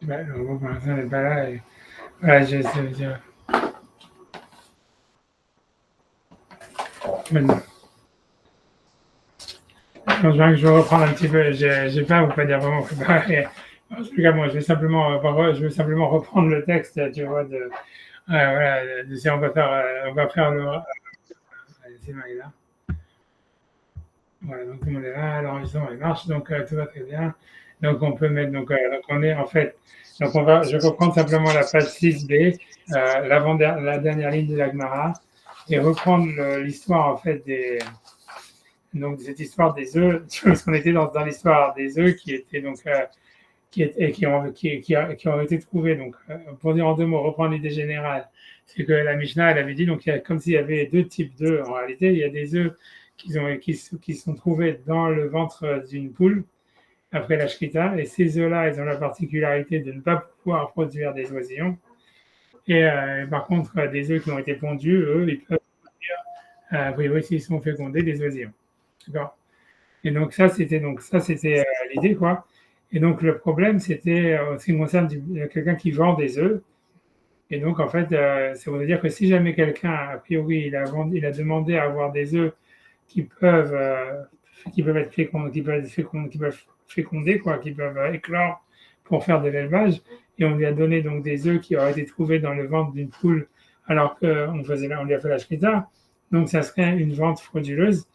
Bah, le robot pour l'instant n'est pas là. Et... Voilà, je veux dire. Maintenant, je vois que je vais reprendre un petit peu. J'ai pas, vous pas dire vraiment préparé. En tout cas, moi, je vais simplement reprendre le texte, tu vois, voilà, si on va faire le, allez, c'est là. Voilà, donc tout le monde est là, l'enregistrement il marche, donc tout va très bien. Donc on peut mettre, donc on est en fait, je vais reprendre simplement la page 6b, la dernière ligne de la Gemara, et reprendre l'histoire en fait donc cette histoire des œufs, parce qu'on était dans l'histoire des œufs qui étaient donc qui ont été trouvés. Donc pour dire en deux mots, reprendre l'idée générale, c'est que la Mishnah elle avait dit donc il y a, comme s'il y avait deux types d'œufs en réalité, il y a des œufs qui sont trouvés dans le ventre d'une poule après la shkita, et ces œufs-là, ils ont la particularité de ne pas pouvoir produire des oisillons. Et par contre, des œufs qui ont été pondus, eux, ils peuvent produire, a priori, s'ils sont fécondés, des oisillons. D'accord. Et donc ça c'était l'idée quoi. Et donc le problème c'était en ce qui concerne quelqu'un qui vend des œufs. Et donc en fait, ça veut dire que si jamais quelqu'un a priori il a demandé à avoir des œufs qui peuvent être qui peuvent féconder quoi, qui peuvent éclore pour faire de l'élevage, et on lui a donné donc des œufs qui auraient été trouvés dans le ventre d'une poule alors on lui a fait la shkita, donc ça serait une vente frauduleuse.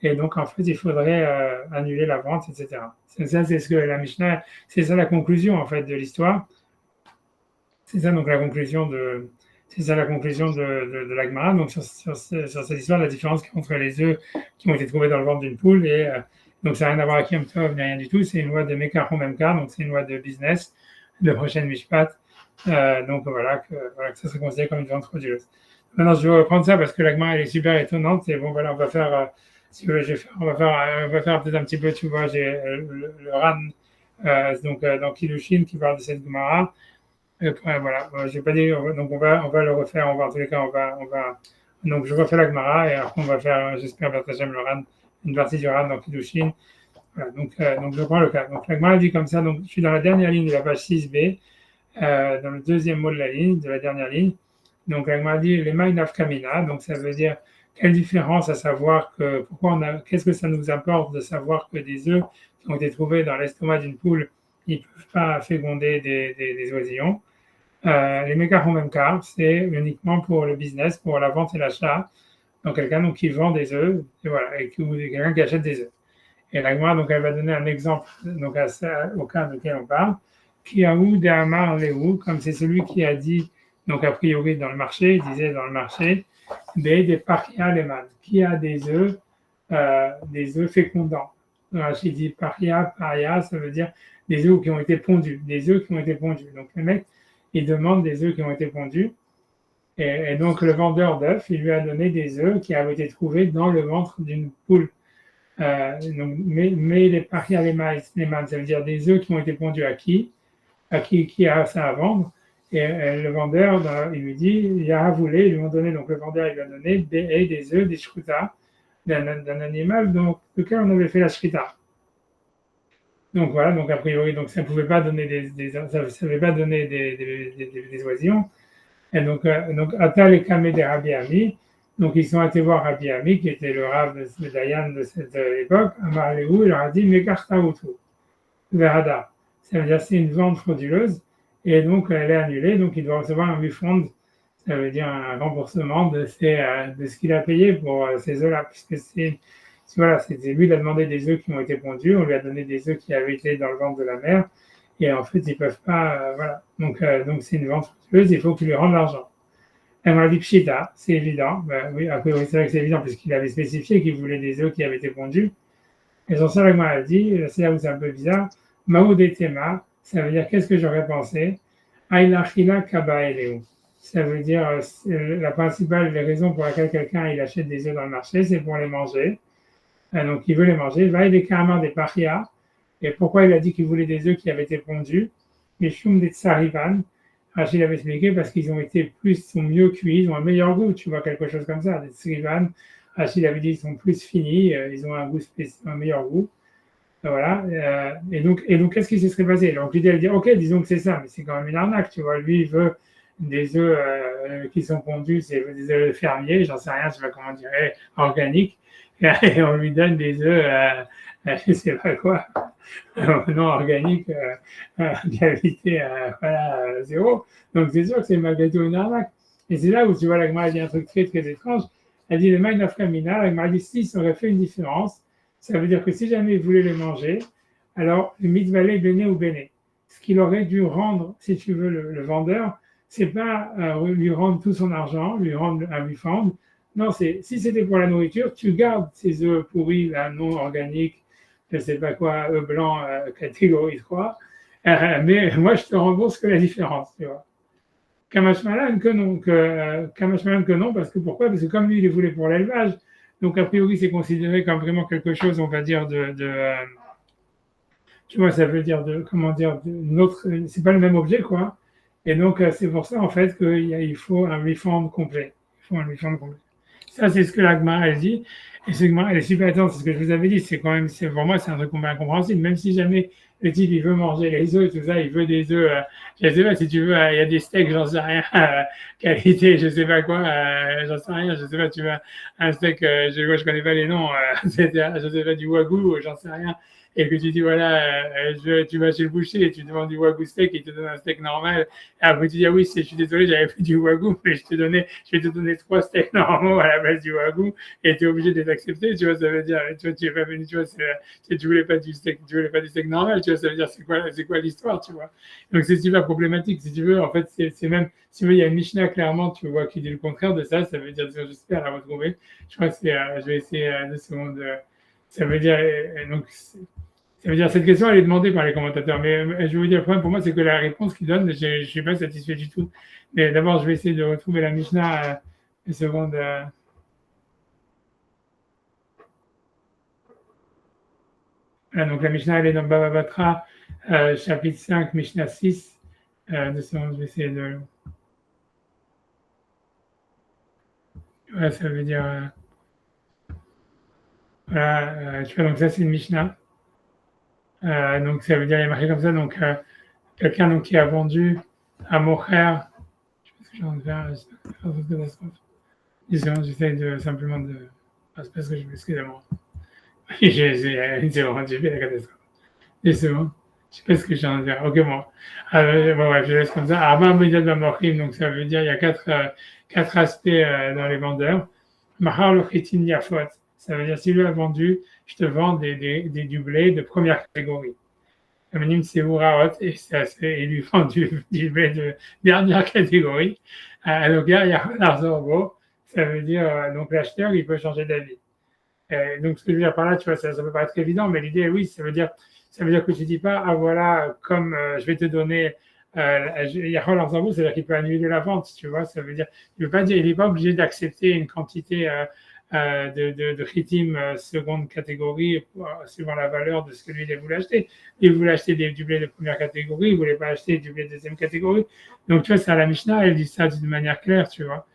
Et donc, en fait, il faudrait annuler la vente, etc. Ça, c'est ce que la Mishnah, c'est ça la conclusion, en fait, de l'histoire. C'est ça, donc, la conclusion c'est ça la conclusion de la Gemara. Donc, sur cette histoire, la différence entre les œufs qui ont été trouvés dans le ventre d'une poule et, donc, ça n'a rien à voir avec Yom Tov, ni rien du tout. C'est une loi de Mekar ou Memkar, donc c'est une loi de business, de prochaine Mishpat. Donc, voilà, que ça serait considéré comme une vente frauduleuse. Maintenant, je vais reprendre ça parce que la Gemara, elle est super étonnante. Et bon, voilà, on va faire si vous voulez, on va faire peut-être un petit peu, tu vois, j'ai le RAN, dans Kiddushin qui parle de cette Gemara. Voilà, je vais pas dire, donc on va le refaire, en tous les cas, donc je refais la Gemara et après on va faire, j'espère, partager le RAN, une partie du RAN dans Kiddushin. Voilà, donc je prends le cas. Donc la Gemara dit comme ça, donc je suis dans la dernière ligne de la page 6b, dans le deuxième mot de la dernière ligne. Donc la Gemara dit les Maïnaf Kamina, donc ça veut dire quelle différence à savoir qu'est-ce que ça nous importe de savoir que des œufs qui ont été trouvés dans l'estomac d'une poule, ils ne peuvent pas féconder des oisillons. Les mécars même car, c'est uniquement pour le business, pour la vente et l'achat. Donc quelqu'un donc, qui vend des œufs, et voilà, et quelqu'un qui achète des œufs. Et la Gemara, donc elle va donner un exemple donc au cas duquel on parle. Kiaou de Amar Léou, comme c'est celui qui a dit, donc a priori dans le marché, il disait dans le marché, des paria leman, qui a des œufs fécondants. Rachid dit paria, ça veut dire des œufs qui ont été pondus, des œufs qui ont été pondus. Donc le mec, il demande des œufs qui ont été pondus, et donc le vendeur d'œufs, il lui a donné des œufs qui avaient été trouvés dans le ventre d'une poule. Mais les paria leman, ça veut dire des œufs qui ont été pondus qui a ça à vendre. Et le vendeur, il lui dit, il a voulu, ils lui ont donné, donc le vendeur, il lui a donné des œufs, des shrutas d'un animal lequel on avait fait la shrita. Donc voilà, donc a priori, donc ça ne pouvait pas donner ça ne pas donner des oisillons. Et donc Atal et Kamé des Rabbi Ami, donc ils sont allés voir Rabbi Ami, qui était le Rav de Dayan de cette époque, Amar Lehu, il leur a dit, Mekarta Utu, Verada. Ça veut dire c'est une vente frauduleuse, et donc elle est annulée, donc il doit recevoir un refund, ça veut dire un remboursement de ce qu'il a payé pour ces œufs-là, puisque voilà, lui, il a demandé des œufs qui ont été pondus, on lui a donné des œufs qui avaient été dans le ventre de la mère, et en fait, ils ne peuvent pas, voilà. Donc c'est une vente frauduleuse, il faut qu'il lui rende l'argent. Elle m'a dit pshita, c'est évident, oui, a priori c'est vrai que c'est évident, puisqu'il avait spécifié qu'il voulait des œufs qui avaient été pondus, et son seul a dit, c'est là où c'est un peu bizarre, Maoudetema, ça veut dire qu'est-ce que j'aurais pensé? Ailachila kaba eleu. Ça veut dire la principale raison pour laquelle quelqu'un il achète des œufs dans le marché, c'est pour les manger. Donc il veut les manger. Va il est carrément des parias. Et pourquoi il a dit qu'il voulait des œufs qui avaient été pondus? Les choum des tsarivan. Rachid avait expliqué parce qu'ils sont mieux cuits, ils ont un meilleur goût. Tu vois quelque chose comme ça, des tsarivan. Rachid avait dit qu'ils sont plus finis, ils ont un meilleur goût. Voilà. Et donc, qu'est-ce qui se serait passé? Donc, l'idée, elle dit, OK, disons que c'est ça, mais c'est quand même une arnaque, tu vois. Lui, il veut des œufs qui sont pondus, c'est des œufs fermiers, j'en sais rien, je sais pas comment dire, organiques. Et on lui donne des œufs, je sais pas quoi, non organiques, gravité voilà, zéro. Donc, c'est sûr que c'est malgré tout une arnaque. Et c'est là où tu vois, la Gemara dit un truc très, très étrange. Elle dit, le maïn afkamina, la Gemara dit, si ça aurait fait une différence, ça veut dire que si jamais il voulait les manger, alors le mitzvah béné ou béné. Ce qu'il aurait dû rendre, si tu veux, le vendeur, c'est pas lui rendre tout son argent, lui rendre un refund. Non, si c'était pour la nourriture, tu gardes ces œufs pourris, là, non organiques, je ne sais pas quoi, œufs blancs, catégorie 3, mais moi, je te rembourse que la différence, tu vois. Kamashmalan que non, Kamashmalan que non, parce que pourquoi? Parce que comme lui, il les voulait pour l'élevage, donc a priori, c'est considéré comme vraiment quelque chose, on va dire, tu vois, ça veut dire comment dire, notre, c'est pas le même objet, quoi. Et donc, c'est pour ça, en fait, qu'il faut un refund complet. Il faut un refund complet. Ça, c'est ce que la Gemara, elle dit. Et ce Gemara, elle est super attente, c'est ce que je vous avais dit. C'est quand même, pour moi, c'est un truc incompréhensible. Même si jamais le type, il veut manger les œufs, tout ça, il veut des œufs, je sais pas, si tu veux, il y a des steaks, j'en sais rien, qualité, je sais pas quoi, j'en sais rien, je sais pas, tu veux un steak, je connais pas les noms, etc., je sais pas, du wagyu, j'en sais rien, et que tu dis, voilà, tu vas chez le boucher et tu demandes du wagyu steak, et il te donne un steak normal, et après tu dis, ah oui, je suis désolé, j'avais fait du wagyu, mais je vais te donner 3 steaks normaux à la base du wagyu, et tu es obligé de les accepter, tu vois, ça veut dire, tu vois, tu es pas venu, tu vois, tu voulais pas du steak, tu voulais pas du steak normal, tu vois, ça veut dire, c'est quoi l'histoire, tu vois. Donc c'est super problématique, si tu veux, en fait, c'est même, si tu veux, il y a une Mishnah, clairement, tu vois, qui dit le contraire de ça, ça veut dire, j'espère la retrouver, je crois que je vais essayer 2 secondes, ça veut dire, donc, ça veut dire, cette question, elle est demandée par les commentateurs. Mais je vais vous dire, le problème pour moi, c'est que la réponse qu'ils donnent, je ne suis pas satisfait du tout. Mais d'abord, je vais essayer de retrouver la Mishnah. Une seconde. Voilà, donc la Mishnah, elle est dans Baba Batra, chapitre 5, Mishnah 6. 2 secondes, je vais essayer de. Voilà, ça veut dire. Voilà, tu vois, donc ça, c'est une Mishnah. Donc ça veut dire, il y a marqué comme ça. Donc, quelqu'un donc, qui a vendu à Mocher. Je sais pas ce que j'ai envie de faire. J'essaie de simplement de. Ah, c'est parce que je m'excuse-moi. C'est vraiment, j'ai fait la catastrophe. Et c'est bon. Je sais pas ce que j'ai envie de dire. Ok, bon. Bon, ouais, je laisse comme ça. Arba Média de Morchim, donc ça veut dire il y a quatre aspects dans les vendeurs. Mahar le Chitin Yafot, ça veut dire si lui a vendu, je te vends du blé de première catégorie. Aminim Sevouraot, et lui vend du blé de dernière catégorie. Donc là, il y a l'argent ça veut dire donc l'acheteur, il peut changer d'avis. Donc, ce que je veux dire par là, tu vois, ça peut paraître évident, mais l'idée, oui, ça veut dire que tu dis pas, ah voilà, comme je vais te donner, il y a Roland Zambou, c'est-à-dire qu'il peut annuler la vente, tu vois, ça veut dire, il veut pas dire, il n'est pas obligé d'accepter une quantité de ritim seconde catégorie suivant la valeur de ce que lui il voulait acheter. Il voulait acheter du blé de première catégorie, il voulait pas acheter du blé de deuxième catégorie. Donc, tu vois, c'est à la Mishnah, elle dit ça d'une manière claire, tu vois.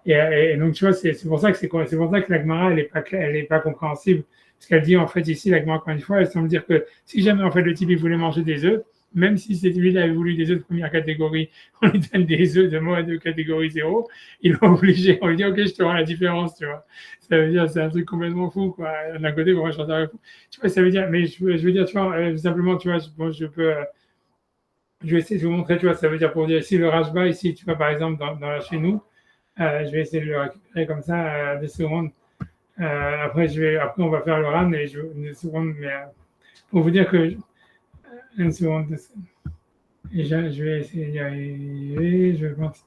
Et donc, tu vois, c'est pour ça que c'est pour ça que la Gemara, elle est pas compréhensible. Parce qu'elle dit, en fait, ici, la Gemara, encore une fois, elle semble dire que si jamais, en fait, le type, il voulait manger des œufs, même si c'est lui, il avait voulu des œufs de première catégorie, on lui donne des œufs de catégorie 0, il est obligé, on lui dit, OK, je te rends la différence, tu vois. Ça veut dire, c'est un truc complètement fou, quoi. D'un côté, moi, je suis fou. Tu vois, ça veut dire, mais je veux dire, tu vois, simplement, tu vois, je vais essayer de vous montrer, tu vois, ça veut dire pour dire, ici, le Rajba, ici, tu vois, par exemple, chez nous, je vais essayer de le récupérer comme ça, 2 secondes. Après, on va faire le RAM, et 2 secondes, mais pour vous dire que, 1 seconde, 2 secondes. Et je vais essayer d'y arriver. Je pense,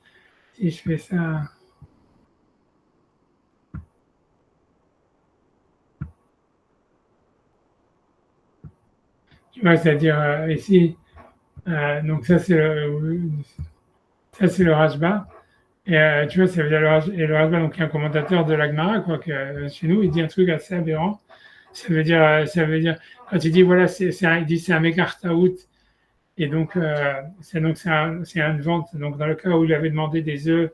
si je fais ça. Tu vois, c'est-à-dire ici, donc ça c'est le Rajba. Et tu vois, ça veut dire le Rajba, donc il y a un commentateur de l'Agmara, quoi, que chez nous, il dit un truc assez aberrant. Ça veut dire, quand il dit, voilà, il dit c'est un mécartaout, et donc, c'est une vente. Donc, dans le cas où il avait demandé des œufs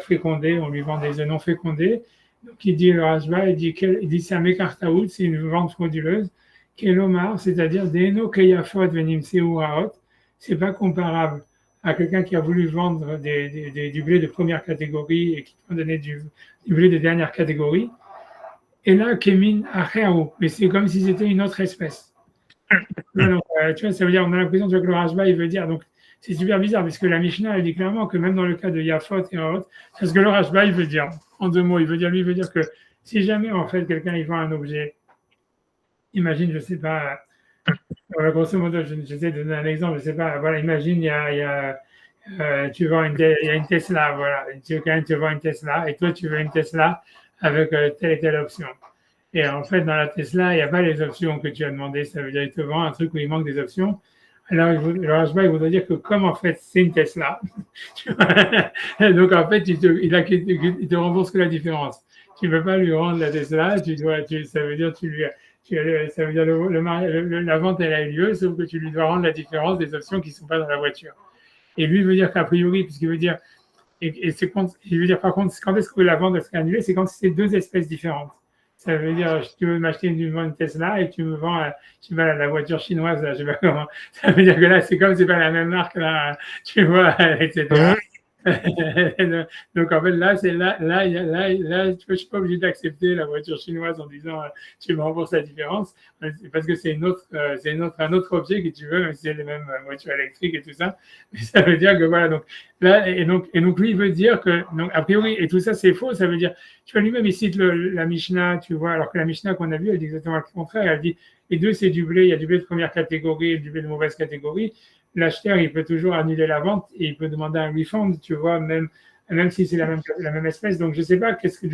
fécondés, on lui vend des œufs non fécondés. Donc, il dit le Rajba, il dit c'est un mécartaout, c'est une vente frauduleuse, Kelomar, c'est-à-dire Deno Keyafot Venim Seuraot, c'est pas comparable à quelqu'un qui a voulu vendre du blé de première catégorie et qui va donner du blé de dernière catégorie. Et là, Kemin Acheru, mais c'est comme si c'était une autre espèce. Donc, tu vois, ça veut dire, on a l'impression que le Rashba, il veut dire, donc c'est super bizarre, parce que la Mishnah, elle dit clairement que même dans le cas de Yafot et Aot, c'est ce que le Rashba, il veut dire, en deux mots, lui, il veut dire que si jamais, en fait, quelqu'un, il vend un objet, imagine, je sais pas, grosso modo, j'essaie de donner un exemple, je sais pas, voilà, imagine, tu vends il y a une Tesla, voilà, quelqu'un te vend une Tesla, et toi, tu veux une Tesla avec telle et telle option. Et en fait, dans la Tesla, il n'y a pas les options que tu as demandé. Ça veut dire qu'il te vend un truc où il manque des options. Alors, le Rashba, il voudrait dire que comme en fait, c'est une Tesla, donc en fait, il te rembourse que la différence. Tu ne peux pas lui rendre la Tesla, ça veut dire ça veut dire la vente, elle a eu lieu, sauf que tu lui dois rendre la différence des options qui ne sont pas dans la voiture. Et lui veut dire qu'a priori, puisqu'il veut dire, il veut dire par contre, quand est-ce que la vente serait annulée, c'est quand c'est deux espèces différentes. Ça veut dire, tu veux m'acheter une Tesla et tu me vends, tu vas la voiture chinoise, là, je sais pas comment. Ça veut dire que là, c'est comme c'est pas la même marque, là, tu vois, etc. Donc en fait là je suis pas obligé d'accepter la voiture chinoise en disant tu me rembourses la différence parce que c'est un autre objet que tu veux, même si c'est les mêmes voitures électriques et tout ça, mais ça veut dire que voilà, donc là et donc lui il veut dire que donc a priori, et tout ça c'est faux, ça veut dire, tu vois, lui-même il cite la Mishnah, tu vois, alors que la Mishnah qu'on a vue elle dit exactement le contraire, elle dit les deux c'est du blé, il y a du blé de première catégorie et du blé de mauvaise catégorie. L'acheteur, il peut toujours annuler la vente et il peut demander un refund, tu vois, même si c'est la même espèce. Donc, je ne sais pas qu'est-ce qu'il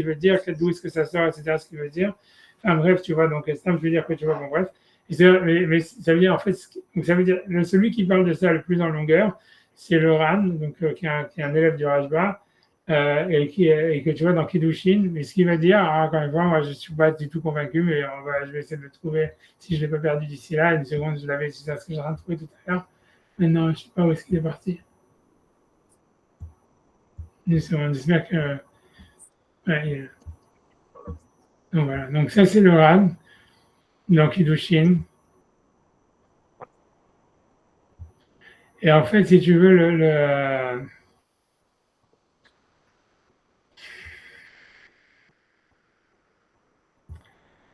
veut dire, d'où est-ce que ça sort, etc., ce qu'il veut dire. Enfin, bref, tu vois, donc, c'est je veux dire que tu vois, bon, bref. Mais ça veut dire, en fait, donc, ça veut dire, celui qui parle de ça le plus en longueur, c'est le Ran, donc, qui est un élève du Rashba, et que tu vois dans Kiddushin, mais ce qu'il va dire, encore une fois, moi je ne suis pas du tout convaincu, mais je vais essayer de le trouver si je ne l'ai pas perdu d'ici là. Une seconde, je l'avais, c'est ça ce que j'ai trouvé tout à l'heure. Maintenant, je ne sais pas où est-ce qu'il est parti. Une seconde, j'espère que. Ouais, donc voilà, donc ça c'est le Ran, dans Kiddushin. Et en fait, si tu veux,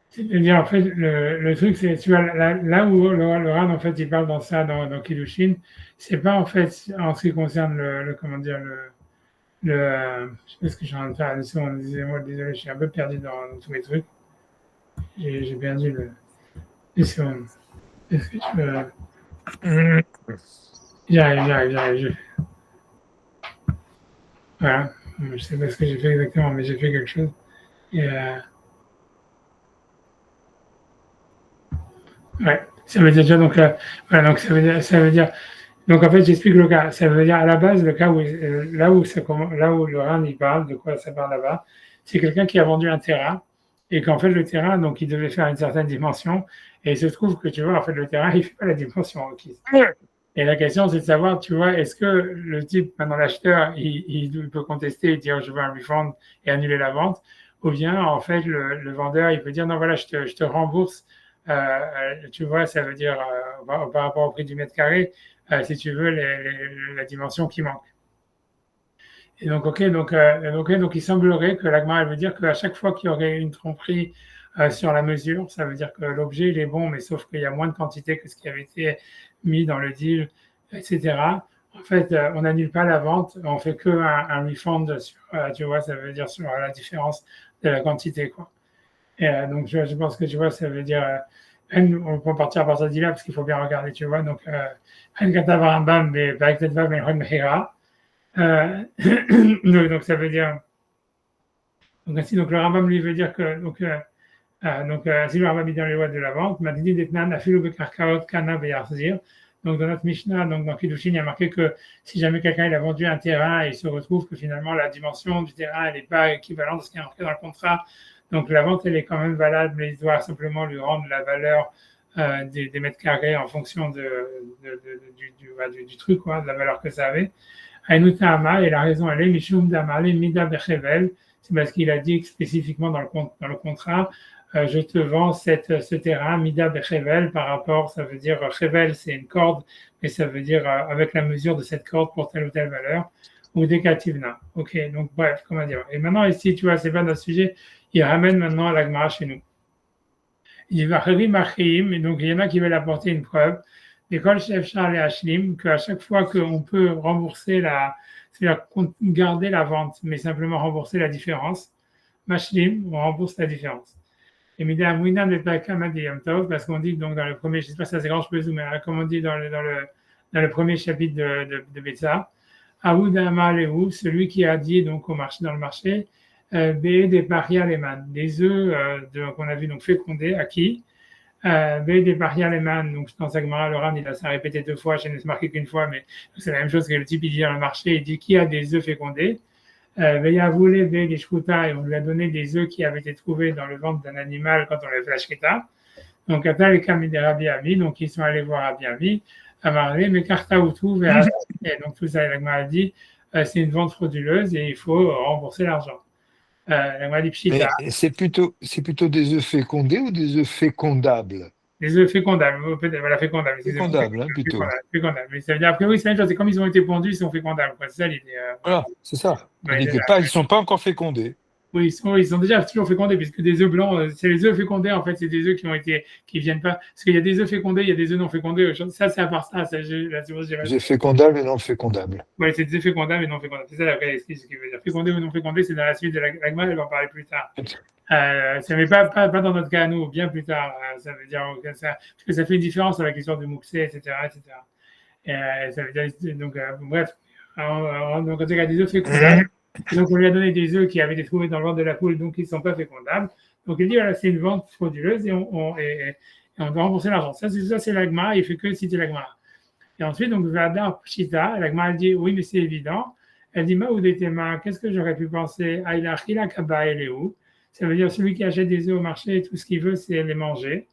c'est-à-dire, en fait, le truc, c'est, tu vois, là où le Ran, en fait, il parle dans Kiddushin, c'est pas, en fait, en ce qui concerne comment dire, je sais pas ce que je suis en train de faire, excusez-moi, désolé, je suis un peu perdu dans tous mes trucs. J'ai perdu une seconde. Est-ce que tu peux. J'arrive. Voilà. Je sais pas ce que j'ai fait exactement, mais j'ai fait quelque chose. Et, ouais. Ça veut dire déjà, donc, voilà, donc ça veut dire, donc en fait, j'explique le cas. Ça veut dire à la base, le cas où, là où le Ran il parle, de quoi ça parle là-bas, c'est quelqu'un qui a vendu un terrain et qu'en fait, le terrain, donc, il devait faire une certaine dimension. Et il se trouve que, tu vois, en fait, le terrain, il ne fait pas la dimension requise. Et la question, c'est de savoir, tu vois, est-ce que le type, maintenant l'acheteur, il peut contester et dire je veux un refund et annuler la vente, ou bien en fait le vendeur, il peut dire non, voilà, je te rembourse, tu vois, ça veut dire par rapport au prix du mètre carré, si tu veux, la dimension qui manque. Et donc, donc il semblerait que l'agma veut dire qu'à chaque fois qu'il y aurait une tromperie sur la mesure, ça veut dire que l'objet il est bon, mais sauf qu'il y a moins de quantité que ce qui avait été mis dans le deal, etc. En fait, on n'annule pas la vente, on fait que un refund sur, tu vois, ça veut dire sur la différence de la quantité, quoi. Et donc, je pense que tu vois, ça veut dire, on peut partir à partir de là parce qu'il faut bien regarder, tu vois. Donc, donc ça veut dire. Donc ainsi, donc le Rambam lui veut dire que ainsi le Rambam dit dans les lois de la vente, Madidi detnan afilu bekarkaot kana beyarzir. Donc dans notre Mishnah, donc dans Kiddushin, il y a marqué que si jamais quelqu'un il a vendu un terrain et il se retrouve que finalement la dimension du terrain elle n'est pas équivalente à ce qui est marqué dans le contrat, donc la vente elle est quand même valable, mais il doit simplement lui rendre la valeur des mètres carrés en fonction du truc, quoi, de la valeur que ça avait. Ainutama, et la raison elle est Mishum Damale Mida Bechevel, c'est parce qu'il a dit spécifiquement dans le contrat je te vends ce terrain, Mida Bechevel, par rapport, ça veut dire, Chevel, c'est une corde, mais ça veut dire avec la mesure de cette corde pour telle ou telle valeur, ou des Kativna. Ok, donc bref, comment dire. Et maintenant, ici, tu vois, c'est pas notre sujet, il ramène maintenant à la Gemara chez nous. Il va et donc il y en a qui veulent apporter une preuve. L'école chef Charles et Ashlim, qu'à chaque fois qu'on peut rembourser c'est-à-dire garder la vente, mais simplement rembourser la différence, Mashlim, on rembourse la différence. Et Midam Winam n'est pas Kamadiyam Tov, parce qu'on dit donc dans le premier, je ne sais pas si c'est grand, je peux zoomer, hein, comme on dit dans le premier chapitre de Betsa, Aouda Amaleu, celui qui a dit donc dans le marché, des paria leman, des œufs qu'on a vu donc fécondés, à qui des paria leman, donc dans Sagmara, le Ran, il a ça répété 2 fois, je n'ai marqué qu'une fois, mais c'est la même chose que le type, il dit dans le marché, il dit qui a des œufs fécondés, Veya voulait des shkuta, et on lui a donné des œufs qui avaient été trouvés dans le ventre d'un animal quand on les fait la shkita. Donc, Atal et Kamid Rabbi Ami, donc ils sont allés voir Rabbi Ami, Amarle, mais Karta Utu, et donc tout ça, l'Agma a dit, c'est une vente frauduleuse et il faut rembourser l'argent. L'Agma a dit Pshita. Mais c'est plutôt des œufs fécondés ou des œufs fécondables? Les œufs fécondables, voilà, fécondables, excusez-moi. Fécondables, hein, plutôt. Fécondables. Mais ça veut dire, après, oui, c'est la même chose, c'est comme ils ont été pondus, ils sont fécondables, quoi. C'est ça l'idée. Voilà, c'est ça. Ouais, Ils ne sont pas encore fécondés. oui, ils sont déjà toujours fécondés, puisque des œufs blancs, c'est les œufs fécondés, en fait, c'est des œufs qui viennent pas, parce qu'il y a des œufs fécondés, il y a des œufs non fécondés, ça, c'est à part ça, Des œufs fécondables et non fécondables. Oui, c'est des œufs fécondables et non fécondables, c'est ça la vraie excuse, ce qu'il veut dire. Fécondés ou non fécondés, c'est dans la suite de l'agma, elle va en parler plus tard. Ça n'est pas dans notre cas à nous, bien plus tard, ça veut dire, parce que ça fait une différence avec l'histoire du Mouxé, etc., etc. Ça veut dire, donc, bref, donc, quand il y a des œufs fécondables, donc, on lui a donné des œufs qui avaient été trouvés dans le ventre de la poule, donc ils ne sont pas fécondables. Donc, il dit, voilà, c'est une vente frauduleuse et on doit rembourser l'argent. Ça, c'est l'agma, il ne fait que citer l'agma. Et ensuite, donc, Vadar Pshita, l'agma dit, oui, mais c'est évident. Elle dit, Maoudetema, qu'est-ce que j'aurais pu penser? Aïla Chila Kaba Eleu. Ça veut dire, celui qui achète des œufs au marché, tout ce qu'il veut, c'est les manger.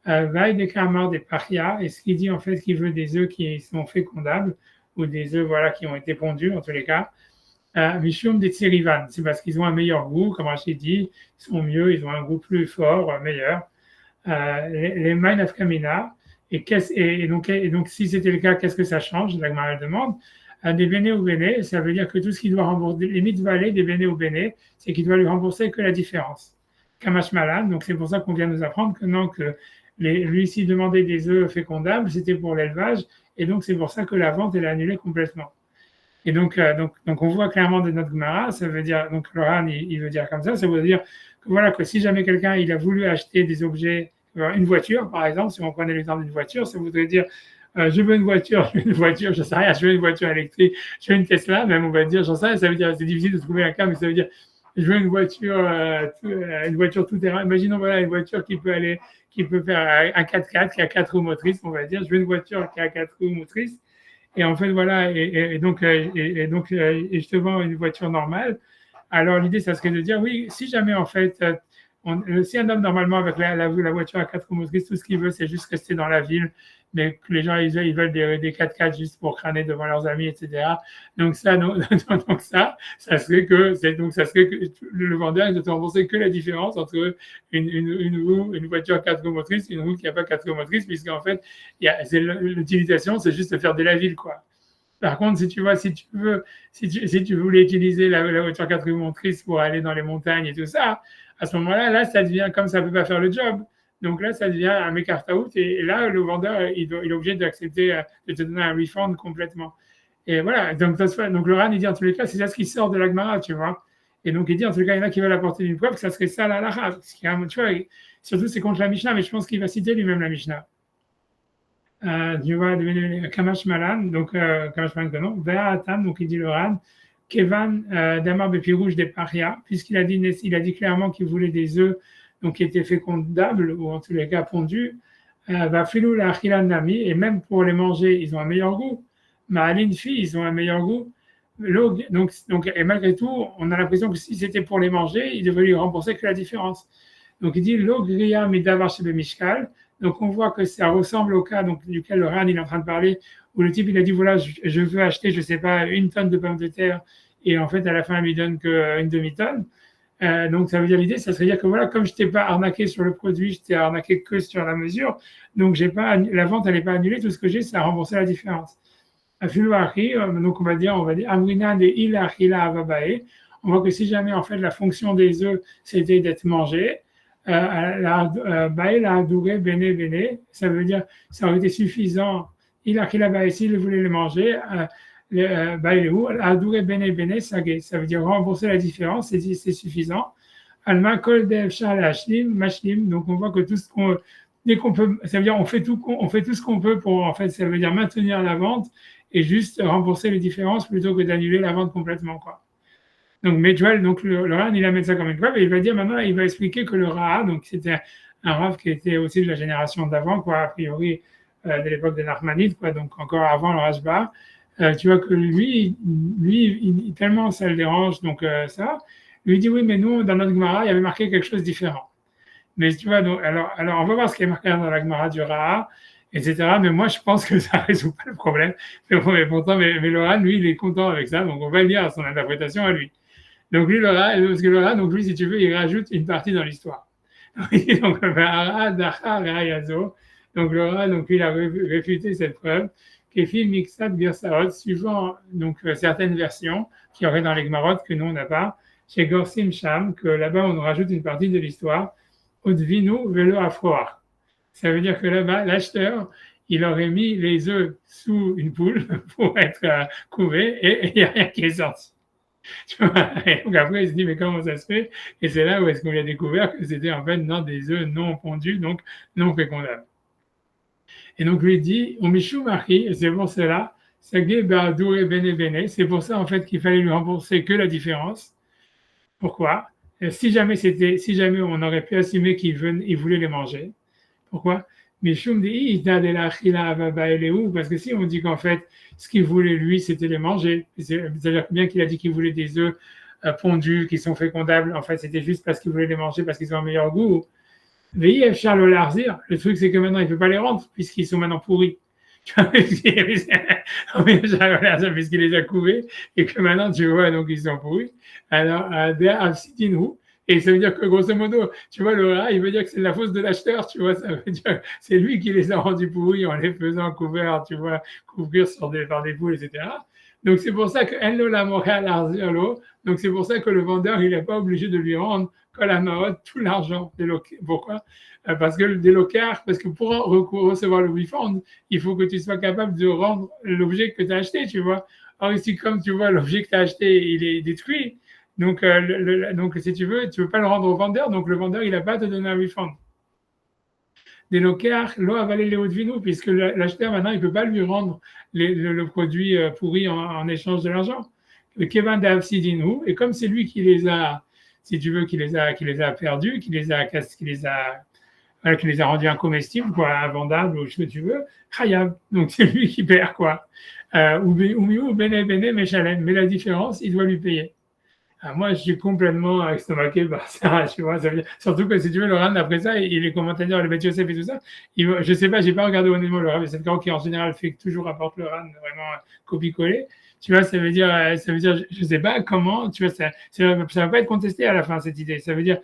Vaille des Kamar des Paria, et ce qu'il dit, en fait, qu'il veut des œufs qui sont fécondables, ou des œufs, voilà, qui ont été pondus, en tous les cas. Mishum des Tsirivan, c'est parce qu'ils ont un meilleur goût, comme Rachid dit, ils sont mieux, ils ont un goût plus fort, meilleur. Les Main of Kamina, et donc si c'était le cas, qu'est-ce que ça change? La Gemara demande. Des béné ou béné, ça veut dire que tout ce qu'il doit rembourser, les mitzvahs des béné ou béné, c'est qu'il doit lui rembourser que la différence. Kamash Malan, donc c'est pour ça qu'on vient nous apprendre que non, que lui, s'il demandait des œufs fécondables, c'était pour l'élevage, et donc c'est pour ça que la vente, elle est annulée complètement. Et donc, on voit clairement de notre Gemara, ça veut dire, donc Loran, il veut dire comme ça veut dire que voilà, que si jamais quelqu'un, il a voulu acheter des objets, une voiture, par exemple, si on prenait l'exemple d'une voiture, ça voudrait dire, je veux une voiture, je sais rien, je veux une voiture électrique, je veux une Tesla, même on va dire, j'en sais rien, ça veut dire, c'est difficile de trouver un cas, mais ça veut dire, je veux une voiture tout terrain. Imaginons, voilà, une voiture qui peut faire un 4x4, qui a 4 roues motrices, on va dire, je veux une voiture qui a 4 roues motrices. Et en fait, voilà, et donc, je te vends une voiture normale. Alors, l'idée, ça serait de dire, oui, si jamais, en fait, si un homme, normalement, avec la voiture à 4 roues motrices, tout ce qu'il veut, c'est juste rester dans la ville, mais que les gens, ils veulent des 4x4 juste pour crâner devant leurs amis, etc. Donc, ça serait que le vendeur ne te rembourser que la différence entre une voiture à 4 roues motrices et une roue qui n'a pas 4 roues motrices, puisqu'en fait, l'utilisation, c'est juste de faire de la ville, quoi. Par contre, si tu voulais utiliser la voiture 4 roues motrices pour aller dans les montagnes et tout ça, à ce moment-là, là, ça devient comme ça ne peut pas faire le job. Donc là, ça devient un make out et là, le vendeur, il est obligé d'accepter de te donner un refund complètement. Et voilà, donc le RAN, il dit en tous les cas, c'est ça ce qui sort de la Gemara, tu vois. Et donc, il dit en tous les cas, il y en a qui veulent apporter une preuve que ça serait ça la halakha. Tu vois, surtout, c'est contre la Mishnah, mais je pense qu'il va citer lui-même la Mishnah. Tu vois, Kamash Malan, donc Kamash Malan, non, Ve'atam, donc il dit le RAN, Kevan Damar Bepirouge des Paria, puisqu'il a dit clairement qu'il voulait des œufs donc qui étaient fécondables, ou en tous les cas pondus, va filou la achilan nami, et même pour les manger, ils ont un meilleur goût. Ma'alin fi, ils ont un meilleur goût. Donc, et malgré tout, on a l'impression que si c'était pour les manger, il devait lui rembourser que la différence. Donc il dit l'ogriya midavar shebe mishkal. Donc on voit que ça ressemble au cas donc, duquel le RAN il est en train de parler, où le type il a dit voilà, je veux acheter, je sais pas, 1 tonne de pommes de terre, et en fait à la fin il lui donne qu'une demi-tonne. Donc, ça veut dire l'idée, ça serait dire que voilà, comme je t'ai pas arnaqué sur le produit, je t'ai arnaqué que sur la mesure. Donc, j'ai pas, la vente, elle n'est pas annulée. Tout ce que j'ai, c'est à rembourser la différence. Donc on va dire, Amrina de ila achila avabae. On voit que si jamais, en fait, la fonction des œufs, c'était d'être mangé, bae la adoué bene bene, ça veut dire, ça aurait été suffisant. Ila achila bae, s'il voulait le manger, adoué bene bene, ça veut dire rembourser la différence, c'est suffisant. Alma kol dev shal hashlim, mashlim. Donc on voit que tout ce qu'on, dès qu'on peut, ça veut dire on fait tout ce qu'on peut pour, en fait, ça veut dire maintenir la vente et juste rembourser les différences plutôt que d'annuler la vente complètement, quoi. Donc, mais tu vois, donc le Ran, il amène ça comme une preuve et il va dire maintenant, il va expliquer que le Ra, donc c'était un Rav qui était aussi de la génération d'avant, quoi, a priori, de l'époque des Nachmanides, quoi, donc encore avant le Rashba. Tu vois que lui, tellement ça le dérange, donc ça, lui dit oui, mais nous, dans notre Gemara, il y avait marqué quelque chose de différent. Mais tu vois, donc, alors, on va voir ce qui est marqué dans la Gemara du Ra, etc. Mais moi, je pense que ça ne résout pas le problème. Mais pourtant, mais le Ra, lui, il est content avec ça, donc on va lire son interprétation à lui. Donc lui, parce que le Ra, donc lui, si tu veux, il rajoute une partie dans l'histoire. Donc, donc le Ra, donc il a réfuté cette preuve. Kefi Mixat Birsaot, suivant donc certaines versions qui auraient dans les Gemarot que nous on n'a pas, chez Gorsim Sham, que là-bas on rajoute une partie de l'histoire, Odvinu Velo Afroar. Ça veut dire que là-bas, l'acheteur, il aurait mis les œufs sous une poule pour être couvé et il n'y a rien qui est sorti. Et donc après, il se dit, mais comment ça se fait? Et c'est là où est-ce qu'on a découvert que c'était en fait des œufs non pondus, donc non fécondables. Et donc lui dit, on michou marqué, et c'est pour cela, sagé bardou et bene bene, c'est pour ça en fait qu'il fallait lui rembourser que la différence. Pourquoi? Si jamais on aurait pu assumer qu'il voulait les manger. Pourquoi? Michoum dit, parce que si on dit qu'en fait, ce qu'il voulait lui, c'était les manger, c'est-à-dire bien qu'il a dit qu'il voulait des œufs pondus qui sont fécondables, en fait, c'était juste parce qu'il voulait les manger parce qu'ils ont un meilleur goût. Le truc, c'est que maintenant, il ne peut pas les rendre puisqu'ils sont maintenant pourris. Puisqu'il les a couvés et que maintenant, tu vois, donc ils sont pourris. Alors, et ça veut dire que, grosso modo, tu vois, le Ra, il veut dire que c'est de la faute de l'acheteur, tu vois, ça veut dire que c'est lui qui les a rendus pourris en les faisant couvrir, tu vois, couvrir par des poules, etc. Donc, c'est pour ça que donc c'est pour ça que le vendeur, il n'est pas obligé de lui rendre tout l'argent des locaux. Pourquoi? Parce que des locaux, parce que pour recevoir le refund, il faut que tu sois capable de rendre l'objet que tu as acheté, tu vois. Or ici, comme tu vois, l'objet que tu as acheté, il est détruit. Donc, si tu veux pas le rendre au vendeur, donc le vendeur, il n'a pas à te donner un refund. Des locars, l'eau avalé les hauts de vino, puisque l'acheteur, maintenant, il ne peut pas lui rendre le produit pourri en échange de l'argent. Le Kevin d'Avsidinu, et comme c'est lui qui les a, si tu veux, qui les a perdus, qui les a rendus incomestibles, quoi, invendables, ou ce que tu veux, Khayab. Donc, c'est lui qui perd, quoi. Ou bene bene meshalem. Mais la différence, il doit lui payer. Moi, je suis complètement estomaqué par ça, tu vois. Ça veut dire, surtout que si tu veux, le Ran, après ça, il est commentateur, le Beth Yosef et tout ça. Je sais pas, j'ai pas regardé honnêtement le Ran, mais cette grande qui en général fait que toujours apporte le Ran vraiment copie-coller. Tu vois, ça veut dire, je sais pas comment, tu vois, ça va pas être contesté à la fin, cette idée. Ça veut dire,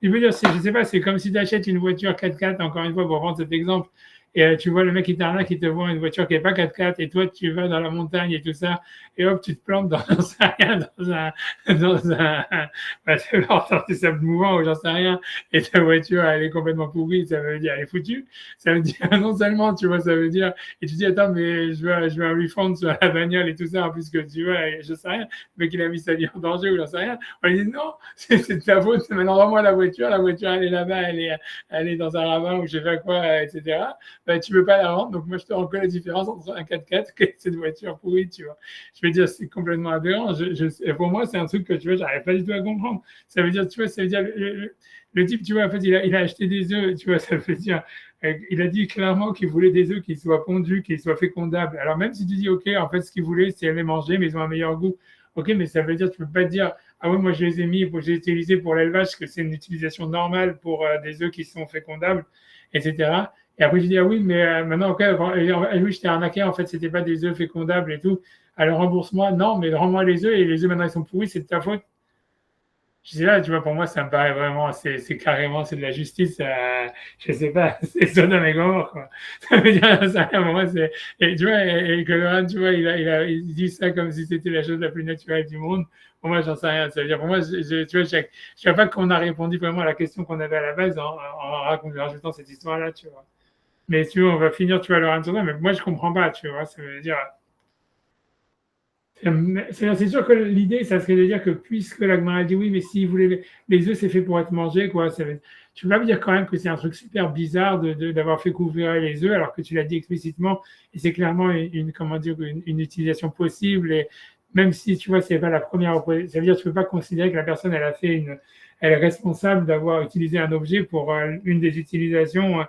je sais pas, c'est comme si tu achètes une voiture 4x4, encore une fois, pour prendre cet exemple, et tu vois le mec qui t'arnaque, qui te vend une voiture qui n'est pas 4x4, et toi, tu vas dans la montagne et tout ça, et hop, tu te plantes dans c'est sorti sable mouvant ou j'en sais rien, et ta voiture, elle est complètement pourrie, ça veut dire, elle est foutue. Ça veut dire, non seulement, tu vois, ça veut dire, et tu dis, attends, mais je veux un refund sur la bagnole et tout ça, puisque tu vois, je sais rien, le mec, il a mis sa vie en danger ou j'en sais rien. On lui dit, non, c'est de ta faute, c'est maintenant rends-moi la voiture, elle est là-bas, elle est dans un ravin ou je sais pas quoi, etc. Ben, tu ne peux pas la rendre, donc moi je te rends que la différence entre un 4x4 et cette voiture pourrie, tu vois. Je veux dire, c'est complètement aberrant. Pour moi, c'est un truc que tu vois, j'arrive pas du tout à comprendre. Ça veut dire, tu vois, le type, tu vois, en fait, il a acheté des œufs, tu vois, ça veut dire, il a dit clairement qu'il voulait des œufs qui soient pondus, qui soient fécondables. Alors même si tu dis, ok, en fait, ce qu'il voulait, c'est les manger, mais ils ont un meilleur goût. Ok, mais ça veut dire, tu peux pas dire, ah ouais, moi je les ai mis, j'ai utilisé pour l'élevage, que c'est une utilisation normale pour des œufs qui sont fécondables, etc. Et après, je dis, ah oui, mais maintenant, ok, oui, je t'ai arnaqué, en fait, c'était pas des œufs fécondables et tout. Alors, rembourse-moi. Non, mais rends-moi les œufs, et les œufs, maintenant, ils sont pourris, c'est de ta faute. Je sais pas, tu vois, pour moi, ça me paraît vraiment, c'est carrément, c'est de la justice, je sais pas, c'est Sodome et Gomorrhe, quoi. Ça veut dire, ça, pour moi, c'est, et tu vois, et que Laurent, tu vois, il dit ça comme si c'était la chose la plus naturelle du monde. Pour moi, j'en sais rien. Ça veut dire, pour moi, tu vois, je sais pas qu'on a répondu vraiment à la question qu'on avait à la base en rajoutant cette histoire-là, tu vois. Mais si tu vois, on va finir, tu vois, Laurent, sur ça, mais moi, je comprends pas, tu vois, ça veut dire, c'est sûr que l'idée, ça serait de dire que puisque la Gemara dit oui, mais si vous voulez, les œufs, c'est fait pour être mangé, quoi. Tu vas me dire quand même que c'est un truc super bizarre d'avoir fait couvrir les œufs, alors que tu l'as dit explicitement, et c'est clairement comment dire, une utilisation possible. Et même si tu vois, c'est pas la première, ça veut dire que tu peux pas considérer que la personne, elle est responsable d'avoir utilisé un objet pour une des utilisations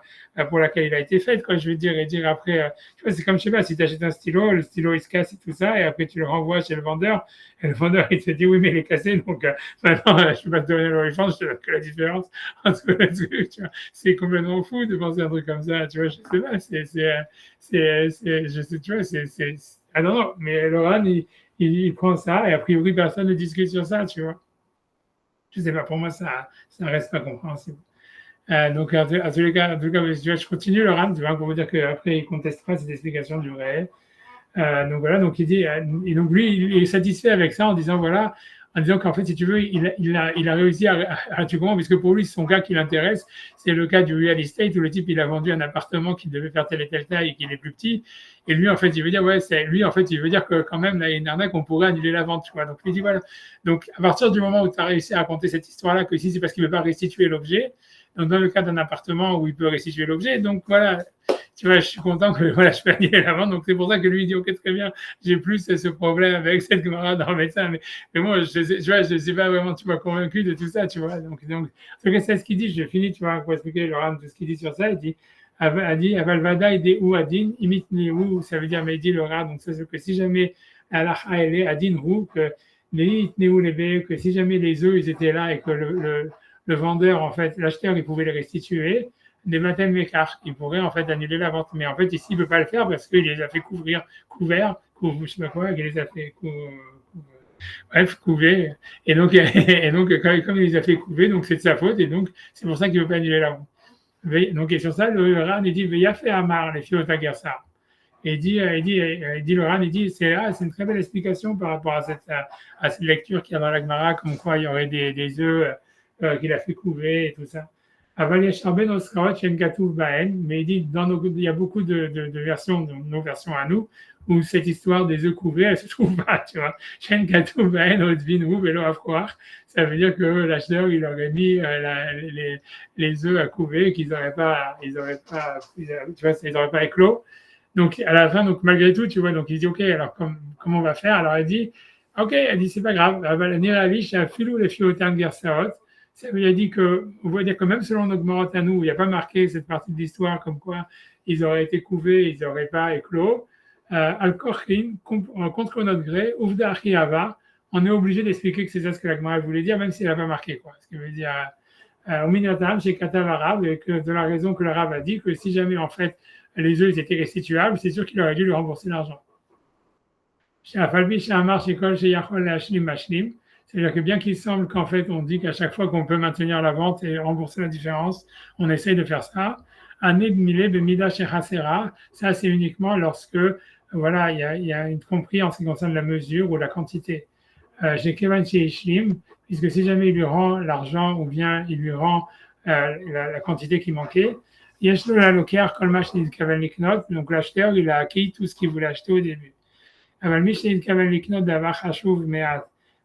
pour laquelle il a été fait, quoi. Je veux dire, et dire après. Tu vois, c'est comme, je sais pas, si tu achètes un stylo, le stylo il se casse et tout ça, et après tu le renvoies chez le vendeur, et le vendeur il te dit oui, mais il est cassé, donc maintenant je peux pas te donner le refund, je te donne que la différence entre les deux, tu vois. C'est complètement fou de penser un truc comme ça, tu vois, je sais pas, je sais, tu vois, ah non, non, mais Laurent, il prend ça, et a priori personne ne discute sur ça, tu vois. Je sais pas, pour moi ça reste pas compréhensible. Donc, en tous les cas, je continue le RAM, tu vois, pour vous dire qu'après, il contestera cette explication du réel. Donc voilà, donc il dit, et donc lui, il est satisfait avec ça en disant, voilà, en disant qu'en fait, si tu veux, il a réussi tu comprends, puisque pour lui, son cas qui l'intéresse, c'est le cas du real estate où le type, il a vendu un appartement qui devait faire telle et telle taille et qu'il est plus petit. Et lui, en fait, il veut dire, ouais, lui, en fait, il veut dire que quand même, là, il y a une arnaque, on pourrait annuler la vente, tu vois. Donc, il dit, voilà. Donc, à partir du moment où tu as réussi à raconter cette histoire-là, que si c'est parce qu'il ne veut pas restituer l'objet, donc dans le cas d'un appartement où il peut restituer l'objet, donc voilà, tu vois, je suis content que voilà, je peux annuler la vente. Donc c'est pour ça que lui il dit ok très bien, j'ai plus ce problème avec cette camarade dans le médecin, mais moi je suis pas vraiment tu vois convaincu de tout ça, tu vois. Donc en tout cas c'est ce qu'il dit. Je finis tu vois pour expliquer Laurent de ce qu'il dit sur ça. Il dit Avalvada et des ou adin imite ou ça veut dire mais il dit Laurent donc c'est que si jamais alaha elle est adin ou que que si jamais les œufs ils étaient là et que le vendeur, en fait, l'acheteur, il pouvait les restituer, des baptêmes mécars, il pourrait en fait annuler la vente. Mais en fait, ici, il ne peut pas le faire parce qu'il les a fait je sais pas quoi, il les a fait bref, couver. Et donc, comme il les a fait couver, donc c'est de sa faute, et donc c'est pour ça qu'il ne veut pas annuler la vente. Donc, et sur ça, le Ran, il dit, Veya fait Amar, les filles au ça. Et le Ran, il dit, c'est une très belle explication par rapport à cette lecture qu'il y a dans la Gemara, comme quoi il y aurait des œufs qu'il a fait couver et tout ça. Mais il dit, il y a beaucoup de versions, de nos versions à nous, où cette histoire des œufs couverts, elle se trouve pas, tu vois. Ça veut dire que l'acheteur, il aurait mis les œufs à couver, tu vois, ils n'auraient pas éclos. Donc, à la fin, donc, malgré tout, tu vois, donc, il dit, OK, alors, comment on va faire? Alors, elle dit, c'est pas grave. Ça veut dire on va dire que même selon notre Morot à nous, il n'y a pas marqué cette partie de l'histoire comme quoi ils auraient été couvés, ils n'auraient pas éclos. Al-Korchin, contre notre gré, Ouvda Achiava, on est obligé d'expliquer que c'est ça ce que la Gemara voulait dire, même s'il n'a pas marqué, quoi. Ce qui veut dire, au Minatam, chez Katav Arabe, et que de la raison que l'arabe a dit que si jamais, en fait, les œufs étaient restituables, c'est sûr qu'il aurait dû lui rembourser l'argent. C'est-à-dire que bien qu'il semble qu'en fait, on dit qu'à chaque fois qu'on peut maintenir la vente et rembourser la différence, on essaye de faire ça. Ça, c'est uniquement lorsque, voilà, il y a une compris en ce qui concerne la mesure ou la quantité. Puisque si jamais il lui rend l'argent ou bien il lui rend la quantité qui manquait, donc l'acheteur, il a acquis tout ce qu'il voulait acheter au début.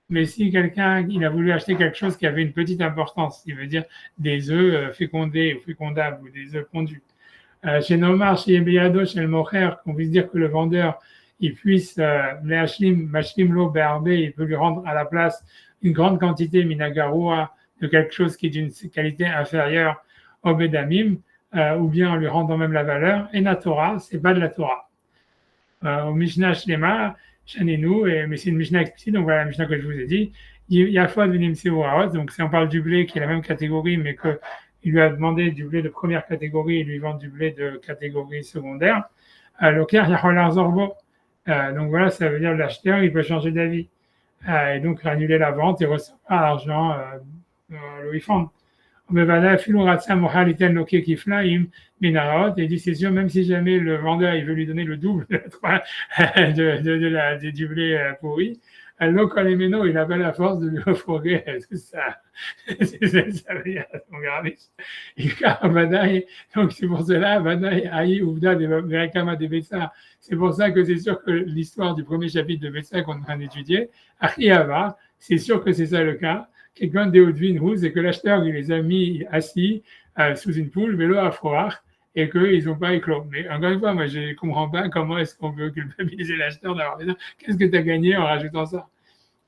Mais si quelqu'un il a voulu acheter quelque chose qui avait une petite importance, il veut dire des œufs fécondés ou fécondables ou des œufs pondus. Chez Nomar, chez Ebeyado, chez le Mocher, qu'on puisse dire que le vendeur il puisse machlim lo be'arbe, il peut lui rendre à la place une grande quantité minagaroua de quelque chose qui est d'une qualité inférieure au bedamim, ou bien en lui rendant même la valeur. Et la Torah, c'est pas de la Torah. Au Mishnah Shlema, Shanenu, mais c'est une Mishnah explicite, donc voilà la Mishnah que je vous ai dit. Il y a fois de Nimseoraot, donc si on parle du blé qui est la même catégorie, mais qu'il lui a demandé du blé de première catégorie, il lui vend du blé de catégorie secondaire. Le Ker Yaholar Zorbo, donc voilà, ça veut dire l'acheteur, il peut changer d'avis. et donc annuler la vente et recevoir l'argent le refund. Et dit c'est sûr, même si jamais le vendeur il veut lui donner le double du blé pourri, alors quand les ménos, il n'a pas la force de lui offrir ça. Ça veut dire son garbage. Donc c'est pour cela, c'est pour ça que c'est sûr que l'histoire du premier chapitre de Betsa qu'on est en train d'étudier, c'est sûr que c'est ça le cas. Quelqu'un d'Eodvin Rouge, c'est que l'acheteur il les a mis assis sous une poule, vélo à froid, et qu'ils n'ont pas éclos. Mais encore une fois, moi, je ne comprends pas comment est-ce qu'on peut culpabiliser l'acheteur d'avoir fait ça. Qu'est-ce que tu as gagné en rajoutant ça?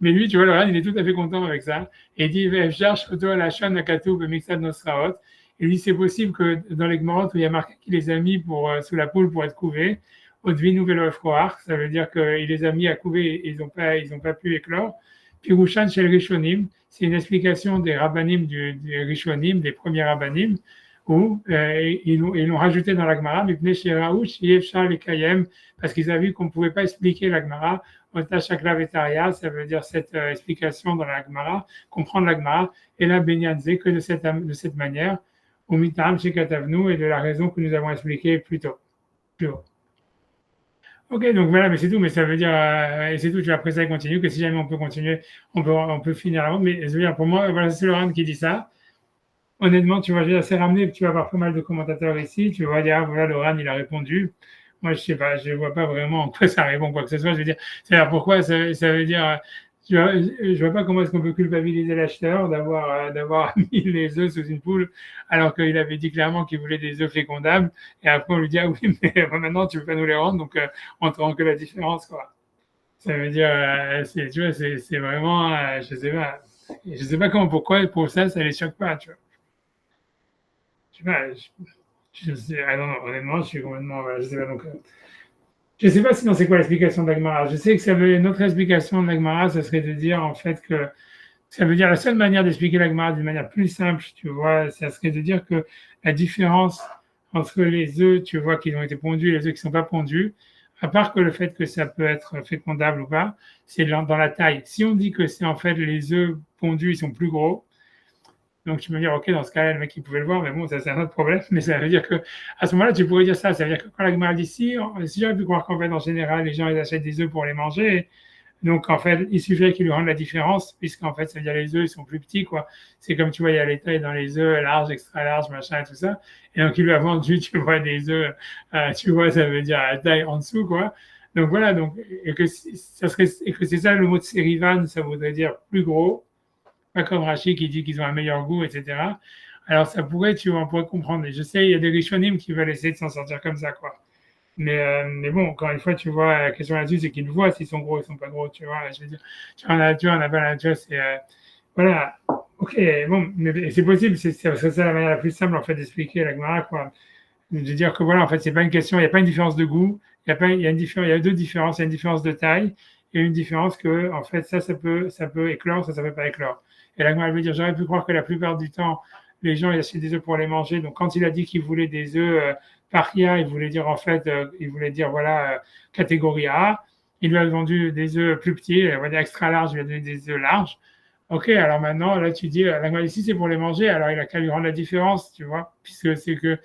Mais lui, tu vois, Laurent, il est tout à fait content avec ça. Et il dit, cherche toi la chaîne Nakatou, Mixad Nosraot. Il dit, c'est possible que dans les Gmorot, où il y a marqué qu'il les a mis sous la poule pour être couvés, Odvin Nouvelle Froar, ça veut dire qu'il les a mis à couver et ils n'ont pas pu éclore. Puis Rouchan Shel Rishonim, c'est une explication des rabbanim des Rishonim, des premiers rabbanim, où ils l'ont rajouté dans la Gemara, parce qu'ils avaient vu qu'on ne pouvait pas expliquer la Gemara, ça veut dire cette explication dans la Gemara, comprendre la Gemara, et la Benyanze que de cette manière, au Mitam chez Katavnu, et de la raison que nous avons expliquée plus haut. Ok, donc voilà, mais c'est tout, mais ça veut dire, et c'est tout, après ça, il continue, que si jamais on peut continuer, on peut finir avant, mais je veux dire, pour moi, voilà, c'est Laurent qui dit ça. Honnêtement, tu vois, j'ai assez ramené, tu vas avoir pas mal de commentateurs ici, tu vas dire, voilà, Laurent, il a répondu. Moi, je sais pas, je vois pas vraiment en quoi ça répond, quoi que ce soit. Je veux dire, c'est-à-dire pourquoi ça veut dire, je vois pas comment est-ce qu'on peut culpabiliser l'acheteur d'avoir mis les œufs sous une poule, alors qu'il avait dit clairement qu'il voulait des œufs fécondables, et après on lui dit, ah oui, mais maintenant tu veux pas nous les rendre, donc on te rend que la différence, quoi. Ça veut dire, tu vois, c'est vraiment, je sais pas comment, pourquoi, pour ça les choque pas, tu vois. Je sais pas, je sais, ah non, honnêtement, je suis complètement, je sais pas, donc, je sais pas sinon c'est quoi l'explication de l'Agmara. Je sais que ça veut, une autre explication de l'Agmara, ça serait de dire, en fait, que, ça veut dire la seule manière d'expliquer l'Agmara d'une manière plus simple, tu vois, ça serait de dire que la différence entre les œufs, tu vois, qui ont été pondus et les œufs qui ne sont pas pondus, à part que le fait que ça peut être fécondable ou pas, c'est dans la taille. Si on dit que c'est en fait les œufs pondus, ils sont plus gros, donc tu me dire, ok, dans ce cas-là, le mec, il pouvait le voir, mais bon, ça c'est un autre problème. Mais ça veut dire que à ce moment-là, tu pourrais dire ça. Ça veut dire que quand la Gemara dit si j'aurais pu croire qu'en fait, en général, les gens, ils achètent des œufs pour les manger. Donc, en fait, il suffirait qu'ils lui rendent la différence, puisqu'en fait, ça veut dire les œufs, ils sont plus petits, quoi. C'est comme, tu vois, il y a les tailles dans les œufs, larges, extra larges, machin, et tout ça. Et donc, il lui a vendu, tu vois, des œufs, tu vois, ça veut dire la taille en dessous, quoi. Donc, voilà, donc, et que c'est ça le mot de sérivan, ça voudrait dire plus gros, pas comme Rachid qui dit qu'ils ont un meilleur goût, etc. Alors, ça pourrait, tu vois, on pourrait comprendre. Et je sais, il y a des Rishonim qui veulent essayer de s'en sortir comme ça, quoi. Mais bon, encore une fois, tu vois, la question là-dessus, c'est qu'ils voient s'ils sont gros, ils sont pas gros, tu vois. Je veux dire, tu vois, on a pas, tu vois, c'est, voilà. Ok, bon, mais c'est possible, c'est ça la manière la plus simple, en fait, d'expliquer la Gemara, quoi. De dire que voilà, en fait, c'est pas une question, il n'y a pas une différence de goût, il y a deux différences, il y a une différence de taille, et une différence que, en fait, ça peut éclore, ça peut pas éclore. Et la Gemara veut dire, j'aurais pu croire que la plupart du temps, les gens, ils achètent des œufs pour les manger. Donc, quand il a dit qu'il voulait des œufs paria, il voulait dire, en fait, voilà, catégorie A. Il lui a vendu des œufs plus petits, on va dire extra large, il lui a donné des œufs larges. Ok, alors maintenant, là, tu dis, la Gemara ici, c'est pour les manger, alors il a qu'à lui rendre la différence, tu vois, puisque tu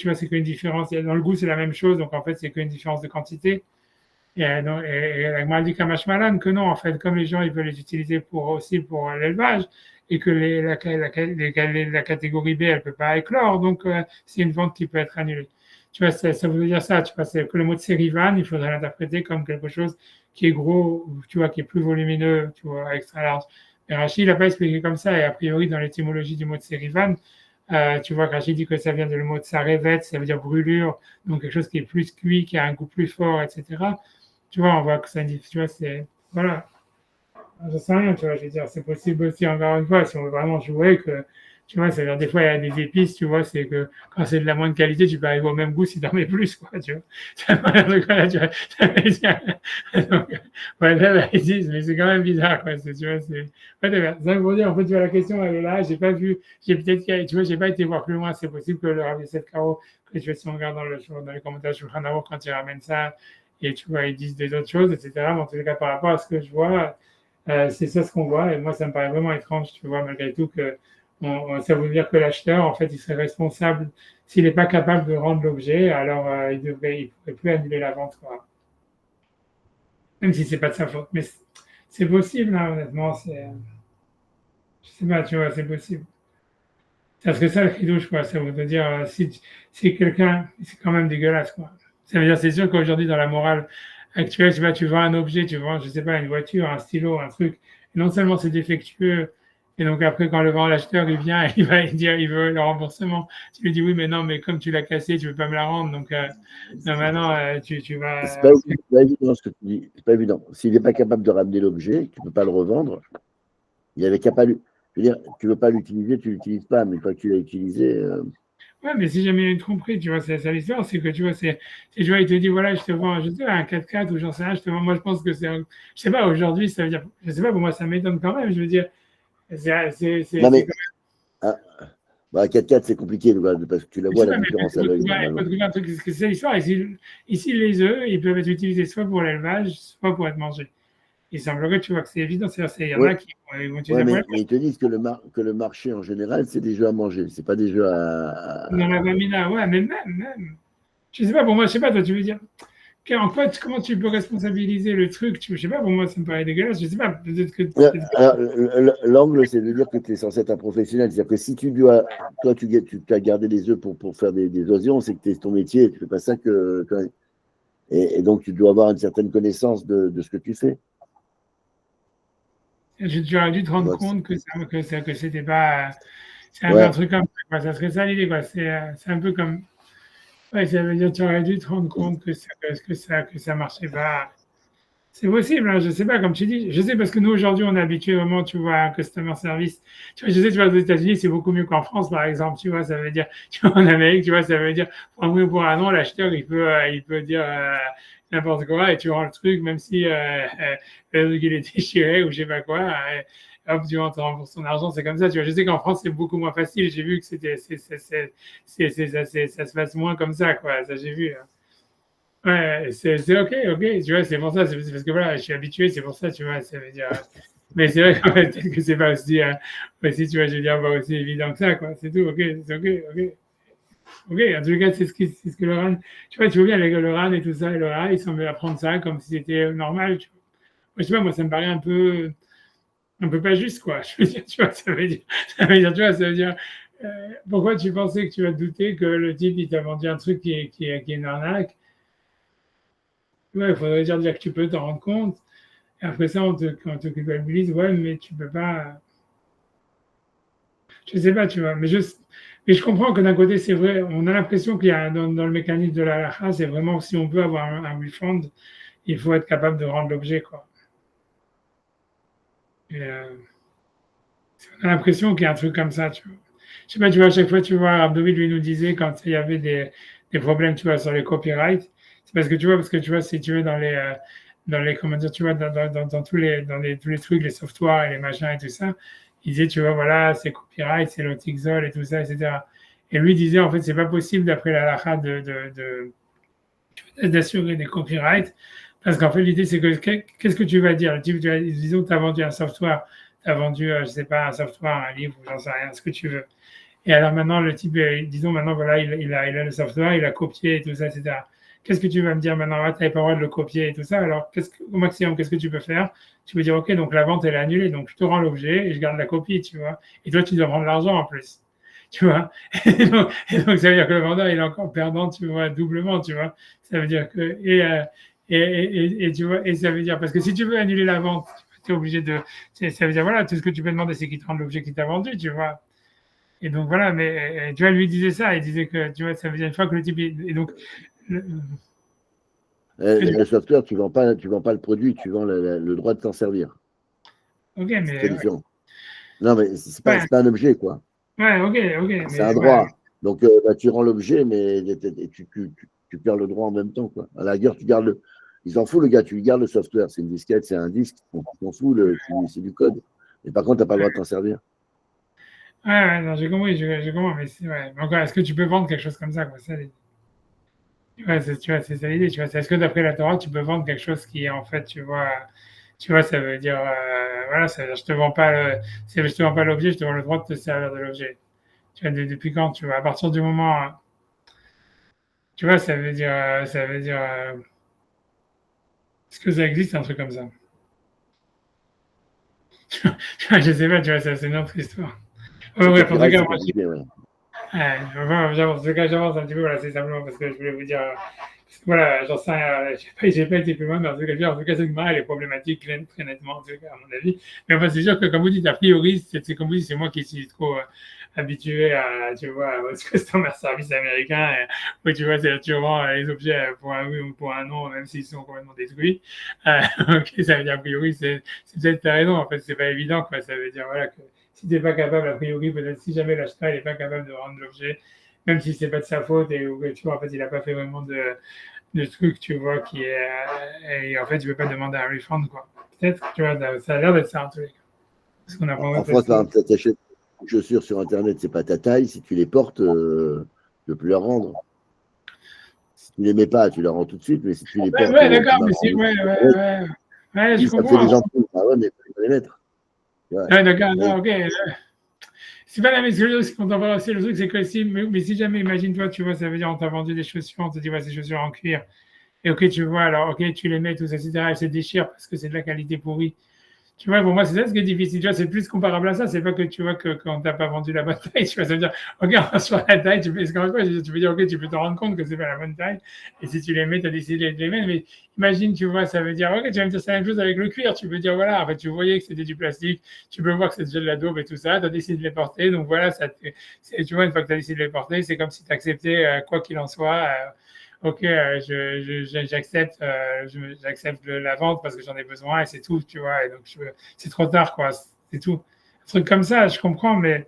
vois, c'est qu'une différence. Dans le goût, c'est la même chose, donc en fait, c'est qu'une différence de quantité. Et la Gemara dit Kamashmalan que non, en fait, comme les gens ils veulent les utiliser aussi pour l'élevage et que la catégorie B elle peut pas éclore, donc c'est une vente qui peut être annulée. Tu vois, ça veut dire ça. Tu vois, c'est que le mot de sérivan, il faudrait l'interpréter comme quelque chose qui est gros, tu vois, qui est plus volumineux, tu vois, extra large. Mais Rachid n'a pas expliqué comme ça, et a priori dans l'étymologie du mot de sérivan, tu vois, Rachid dit que ça vient de le mot de sarevet, ça veut dire brûlure, donc quelque chose qui est plus cuit, qui a un goût plus fort, etc. Tu vois, on voit que ça, tu vois, c'est, voilà, je sais rien, tu vois, je veux dire, c'est possible aussi, encore une fois, si on veut vraiment jouer, que, tu vois, c'est-à-dire, des fois, il y a des épices, tu vois, c'est que quand c'est de la moindre qualité, tu peux arriver au même goût si t'en mets plus, quoi, tu vois. Ça m'a l'air de quoi, là, tu vois. Donc, ouais, là, ils disent, mais c'est quand même bizarre, quoi, tu vois, c'est, ouais, ça veut dire, en fait, tu vois, la question, elle est là, j'ai pas vu, j'ai peut-être, tu vois, j'ai pas été voir plus loin, c'est possible que le Rav Yosef Karo, que tu vois, si on regarde dans les commentaires sur Hanaor, quand il ramène ça, et tu vois, ils disent des autres choses, etc. Mais en tout cas, par rapport à ce que je vois, C'est ça ce qu'on voit, et moi ça me paraît vraiment étrange, tu vois, malgré tout, que ça veut dire que l'acheteur, en fait, il serait responsable. S'il n'est pas capable de rendre l'objet, alors il pourrait plus annuler la vente, quoi. Même si c'est pas de sa faute. Mais c'est possible, hein, honnêtement, je sais pas, tu vois, c'est possible. Ça serait ça le cri douche, quoi. Ça veut dire, si quelqu'un, c'est quand même dégueulasse, quoi. Ça veut dire, c'est sûr qu'aujourd'hui, dans la morale actuelle, tu vois, tu vends un objet, tu vends, je sais pas, une voiture, un stylo, un truc. Et non seulement c'est défectueux, et donc après, quand le vend l'acheteur, il vient, il va dire, il veut le remboursement. Tu lui dis, oui, mais non, mais comme tu l'as cassé, tu veux pas me la rendre, donc, non, maintenant, tu C'est vas, pas, c'est pas évident ce que tu dis. C'est pas évident. S'il n'est pas capable de ramener l'objet, tu ne peux pas le revendre. Il avait qu'à pas je veux dire, tu ne veux pas l'utiliser, tu ne l'utilises pas, mais une fois que tu l'as utilisé, ouais, mais si jamais il y a une tromperie, tu vois, c'est ça l'histoire, c'est que tu vois, si tu vois, il te dit, voilà, je te vends, je sais pas, un 4x4 ou j'en sais rien, je te vends, moi je pense que je sais pas, aujourd'hui, ça veut dire, je sais pas, pour moi ça m'étonne quand même, je veux dire, non c'est mais quand ah, bah, 4x4 c'est compliqué parce que tu la même, je vois sais la pas, mais différence à l'œil il faut normalement. trouver un truc, c'est ça l'histoire, ici, les œufs, ils peuvent être utilisés soit pour l'élevage, soit pour être mangés. Il semblerait, tu vois, que c'est évident, c'est-à-dire, il y en Ouais, a qui vont utiliser ouais, ça pour l'élevage. mais ils te disent que que le marché en général c'est des jeux à manger, c'est pas des jeux Dans la famina, ouais, mais même, je sais pas, pour moi, je sais pas, toi, tu veux dire, en fait, comment tu peux responsabiliser le truc, je sais pas, pour moi, ça me paraît dégueulasse, je sais pas, Alors, l'angle, c'est de dire que tu es censé être un professionnel. C'est-à-dire que si tu dois, toi, tu as gardé des œufs pour faire des oisillons, c'est que c'est ton métier. Tu fais pas ça et donc, tu dois avoir une certaine connaissance de ce que tu fais. tu aurais dû te Tu rendre vois, compte que c'était pas. C'est un peu un ouais, truc comme ça, quoi. Ça serait ça l'idée, quoi. C'est un peu comme. Ouais, ça veut dire que tu aurais dû te rendre compte que ça marchait pas. C'est possible, hein, je sais pas, comme tu dis. Je sais parce que nous, aujourd'hui, on est habitué vraiment, tu vois, à un customer service. Tu vois, je sais, tu vois, aux États-Unis, c'est beaucoup mieux qu'en France, par exemple. Tu vois, ça veut dire, tu vois, en Amérique, tu vois, ça veut dire, pour un oui ou pour un non, l'acheteur, il peut dire n'importe quoi et tu rends le truc, même si le truc, il est déchiré ou je sais pas quoi. Hop, tu rentres pour son argent, c'est comme ça. Tu vois, je sais qu'en France, c'est beaucoup moins facile. J'ai vu que ça se passe moins comme ça, quoi. Ça, j'ai vu, hein. Ouais, c'est OK, OK, tu vois, c'est pour ça, c'est parce que voilà, je suis habitué, c'est pour ça, tu vois, ça veut dire. Mais c'est vrai qu'en fait, peut-être que c'est pas aussi, tu vois, je veux dire, pas aussi évident que ça, quoi. C'est tout, OK, c'est OK, OK. OK, en tout cas, c'est ce que le RAN, tu vois, tu vois bien avec le RAN et tout ça, et le RAN, il semble apprendre ça comme si c'était normal, tu vois. Moi, je sais pas, moi, ça me paraît un peu pas juste, quoi. Je veux dire, tu vois, tu vois, ça veut dire, pourquoi tu pensais que tu vas te douter que le type, il t'a vendu un truc qui est une arnaque? Ouais, il faudrait dire que tu peux t'en rendre compte. Et après ça, quand on te culpabilise, ouais, mais tu peux pas. Je sais pas, tu vois. Mais je comprends que d'un côté, c'est vrai, on a l'impression qu'il y a dans le mécanisme de la halakha, c'est vraiment si on veut avoir un refund, il faut être capable de rendre l'objet, quoi. Et, on a l'impression qu'il y a un truc comme ça, tu vois. Je sais pas, tu vois, à chaque fois, tu vois, Abdoui lui nous disait quand il y avait des problèmes, tu vois, sur les copyrights, c'est parce que tu vois, si tu veux, dans les, comment dire, tu vois, dans tous les trucs, les softwares et les machins et tout ça, il disait, tu vois, voilà, c'est copyright, c'est l'Otixol et tout ça, etc. Et lui disait, en fait, c'est pas possible, d'après la halakha, d'assurer des copyrights, parce qu'en fait, l'idée, c'est que qu'est-ce que tu vas dire? Disons que tu as vendu un software, tu as vendu, je sais pas, un software, un livre, j'en sais rien, ce que tu veux. Et alors maintenant, le type, disons maintenant, voilà, il a le software, il a copié et tout ça, etc. Qu'est-ce que tu vas me dire maintenant? Ah, tu n'avais pas le droit de le copier et tout ça. Alors, au maximum, qu'est-ce que tu peux faire? Tu peux dire, OK, donc la vente, elle est annulée. Donc, je te rends l'objet et je garde la copie, tu vois. Et toi, tu dois rendre l'argent en plus. Tu vois? Et donc, ça veut dire que le vendeur, il est encore perdant, tu vois, doublement, tu vois. Ça veut dire que. Et tu vois, et ça veut dire, parce que si tu veux annuler la vente, tu es obligé de. Ça veut dire, voilà, tout ce que tu peux demander, c'est qu'il te rende l'objet qu'il t'a vendu, tu vois. Et donc voilà, mais tu vois, lui disait ça, il disait que tu vois, ça veut dire une fois que le type et donc le- Le software, tu vends pas le produit, tu vends le droit de t'en servir. ok, C'est très mais ouais, différent. Non, mais ouais, c'est pas un objet, quoi. ouais, ok, ok, C'est un mais ouais, droit. Donc, bah, tu rends l'objet, mais tu perds le droit en même temps, quoi. À la rigueur, tu gardes le. Ils s'en foutent, le gars, tu lui gardes le software. C'est une disquette, c'est un disque. On s'en fout, c'est du code. Et par contre, tu n'as pas le droit de t'en servir. ouais, ouais, non, j'ai compris, j'ai compris, mais ouais. Mais encore, est-ce que tu peux vendre quelque chose comme ça, quoi, ça, ouais, tu vois, c'est ça l'idée, tu vois, est-ce que d'après la Torah, tu peux vendre quelque chose qui est en fait, tu vois, Tu vois, ça veut dire, voilà, ça veut dire, je te vends pas l'objet, je te vends le droit de te servir de l'objet. Tu vois, depuis quand, tu vois, à partir du moment, tu vois, est-ce que ça existe un truc comme ça? Je sais pas, tu vois, c'est une autre histoire. Ouais, Le bref, en tout copyright, cas, c'est moi, compliqué, ouais. en tout cas, j'avance un petit peu, voilà, c'est simplement parce que je voulais vous dire, voilà, j'en sais rien, j'ai pas été plus loin, mais en tout cas, cette marque, elle est problématique, très nettement, en tout cas, à mon avis. Mais enfin, c'est sûr que, comme vous dites, a priori, comme vous dites, c'est moi qui suis trop habitué à, tu vois, au customer service américain, où tu vois, tu vends les objets pour un oui ou pour un non, même s'ils sont complètement détruits. Ok, ça veut dire, a priori, c'est peut-être ta raison, en fait, c'est pas évident, quoi. Ça veut dire, voilà, que si tu n'es pas capable, a priori, peut-être si jamais l'acheteur n'est pas capable de rendre l'objet, même si c'est pas de sa faute et ou que tu vois, en fait, il n'a pas fait vraiment de truc, tu vois, qui est. Et en fait, tu peux pas demander un refund, quoi. Peut-être, tu vois, ça a l'air d'être ça en tous les cas. Parce qu'on a pas En envie de France, par passer. exemple, tu achètes des chaussures sur Internet, c'est pas ta taille. Si tu les portes, tu ne peux plus les rendre. Si tu les mets pas, tu les rends tout de suite. Mais si tu les Ouais, portes, ouais, tu d'accord, m'as mais rendu. ouais, je Oui, ça me fait comprends. des ampoules. Ah ouais, mais il faut les mettre. Ouais. Ouais, d'accord, non, Oui. ok. C'est pas la même chose quand on va aussi le truc, c'est que si, mais si jamais, imagine-toi, tu vois, ça veut dire on t'a vendu des chaussures, on te dit, ouais, ces chaussures en cuir. Et ok, tu vois, alors, ok, tu les mets, tout ça, etc., elles se déchirent parce que c'est de la qualité pourrie. Tu vois, pour moi, c'est ça ce qui est difficile. Tu vois, c'est plus comparable à ça. C'est pas que tu vois que quand t'as pas vendu la bonne taille, tu vois, ça veut dire, ok, on va sur la taille, tu peux, tu peux dire, ok, tu peux te rendre compte que c'est pas la bonne taille. Et si tu les mets, tu as décidé de les mettre. Mais imagine, tu vois, ça veut dire, ok, tu vas me dire, c'est la même chose avec le cuir. Tu peux dire, voilà, en fait, tu voyais que c'était du plastique. Tu peux voir que c'est déjà de la daube et tout ça. Tu as décidé de les porter. Donc voilà, tu vois, une fois que tu as décidé de les porter, c'est comme si tu acceptais, quoi qu'il en soit, ok, j'accepte, j'accepte la vente parce que j'en ai besoin et c'est tout, tu vois. Et donc, c'est trop tard, quoi. C'est tout. Un truc comme ça, je comprends, mais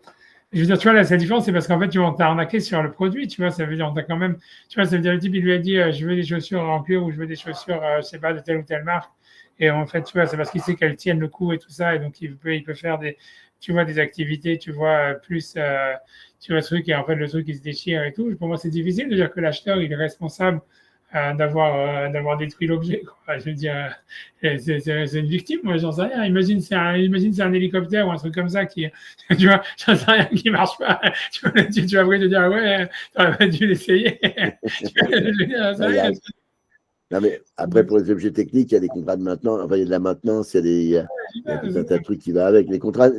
je veux dire, tu vois, là, c'est différent, c'est parce qu'en fait, tu vas t'arnaquer sur le produit, tu vois. Ça veut dire, on t'a quand même, tu vois, ça veut dire, le type, il lui a dit, je veux des chaussures en cuir ou je veux des chaussures, je sais pas, de telle ou telle marque. Et en fait, tu vois, c'est parce qu'il sait qu'elles tiennent le coup et tout ça. Et donc, il peut faire tu vois, des activités, tu vois, plus, tu vois, le truc, et en fait, le truc, il se déchire et tout. Pour moi, c'est difficile de dire que l'acheteur, il est responsable d'avoir détruit l'objet, quoi. Je veux dire, c'est une victime, moi, j'en sais rien. Imagine c'est un hélicoptère ou un truc comme ça qui, tu vois, j'en sais rien, qui marche pas. Tu vas après te dire, ouais, t'aurais pas dû l'essayer. Je veux dire, j'en sais Non, rien. non, mais après, pour les objets techniques, il y a des contrats de maintenance. Enfin, il y a de la maintenance, il y a tout un tas de trucs qui va avec. Les contrats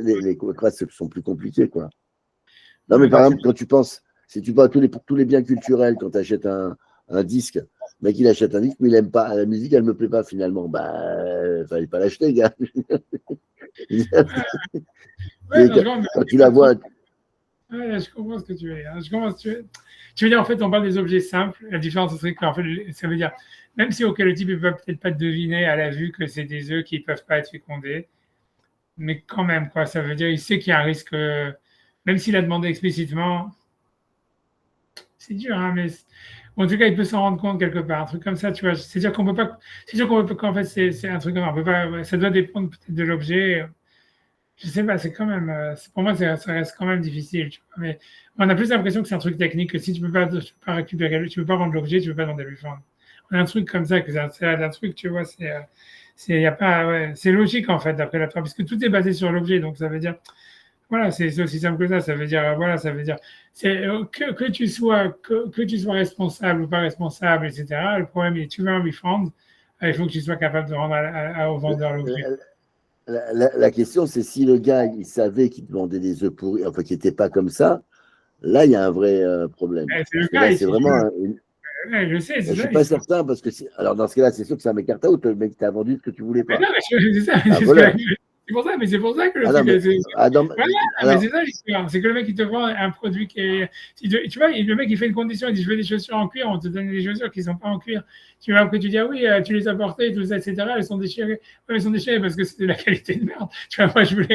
sont plus compliqués, quoi. Non, mais par exemple, quand tu penses, si tu vois tous les biens culturels, quand tu achètes un disque, le mec, il achète un disque, mais il n'aime pas. La musique, elle ne me plaît pas finalement. Bah, fallait pas l'acheter, gars. Ouais, non, je comprends, Quand tu la vois. ouais, je comprends ce que tu veux dire. Je comprends ce que tu veux dire, en fait, on parle des objets simples. La différence, ce serait qu'en fait, ça veut dire, même si auquel le type ne peut peut-être pas deviner à la vue que c'est des œufs qui ne peuvent pas être fécondés, mais quand même, quoi, ça veut dire, il sait qu'il y a un risque, même s'il a demandé explicitement, c'est dur, hein, mais en tout cas, il peut s'en rendre compte quelque part, un truc comme ça, tu vois. C'est sûr qu'on peut pas, qu'en fait, c'est un truc comme ça, on peut pas, ouais, ça doit dépendre peut-être de l'objet. Je sais pas, c'est quand même, pour moi, ça reste quand même difficile, tu vois. Mais on a plus l'impression que c'est un truc technique, que si tu peux pas récupérer, tu peux pas rendre l'objet, tu peux pas demander lui vendre. On a un truc comme ça, que c'est un truc, tu vois, y a pas, ouais, c'est logique en fait d'après la trame, puisque tout est basé sur l'objet, donc ça veut dire, voilà, c'est aussi simple que ça. Ça veut dire, voilà, ça veut dire, que tu sois responsable ou pas responsable, etc. Le problème est, tu veux un refund, il faut que tu sois capable de rendre au vendeur l'objet. La question, c'est si le gars, il savait qu'il te vendait des œufs pourris, enfin, qui n'étaient pas comme ça, là, il y a un vrai problème. C'est le Parce que cas là, c'est ici. vraiment. Ouais, je sais, Je c'est ne ça. suis pas certain, parce que alors dans ce cas-là, c'est sûr que c'est un mec carte out, le mec qui t'a vendu ce que tu voulais Mais pas. non, mais c'est ça, Un voleur. c'est pour ça que le Ah non, truc, mais. Ah, non, voilà, mais alors, c'est ça l'histoire. C'est que le mec, il te vend un produit qui est, tu vois, le mec, il fait une condition, il dit, je veux des chaussures en cuir, on te donne des chaussures qui sont pas en cuir. Tu vois, après, tu dis, ah oui, tu les as portées, tout ça, etc., elles sont déchirées. Ouais, elles sont déchirées parce que c'était de la qualité de merde. Tu vois, je voulais,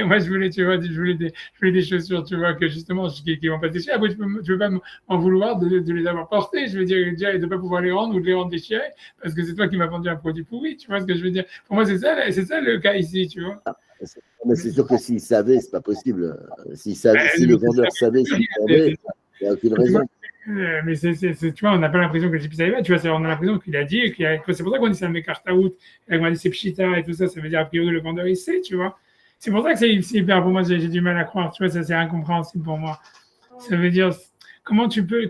tu vois, je voulais des chaussures, tu vois, que justement, qui vont pas déchirer. Après, tu peux pas m'en vouloir de les avoir portées. Je veux dire, déjà, et de pas pouvoir les rendre ou de les rendre déchirées parce que c'est toi qui m'as vendu un produit pourri. Tu vois ce que je veux dire? Pour moi, c'est ça le cas ici, tu vois. mais c'est sûr que s'il savait, c'est pas possible. Si le C'est vendeur savait ce qu'il c'est- vendait, il n'y a aucune raison. Mais tu vois, on n'a pas l'impression que le type savait pas, tu vois, on a l'impression qu'il a dit, c'est pour ça qu'on dit ça me carta out, et qu'on dit c'est pchita et tout ça, ça veut dire a priori le vendeur il sait, tu vois. C'est pour ça que c'est hyper, pour moi, j'ai du mal à croire, tu vois, ça c'est incompréhensible pour moi. Ça veut dire, tu peux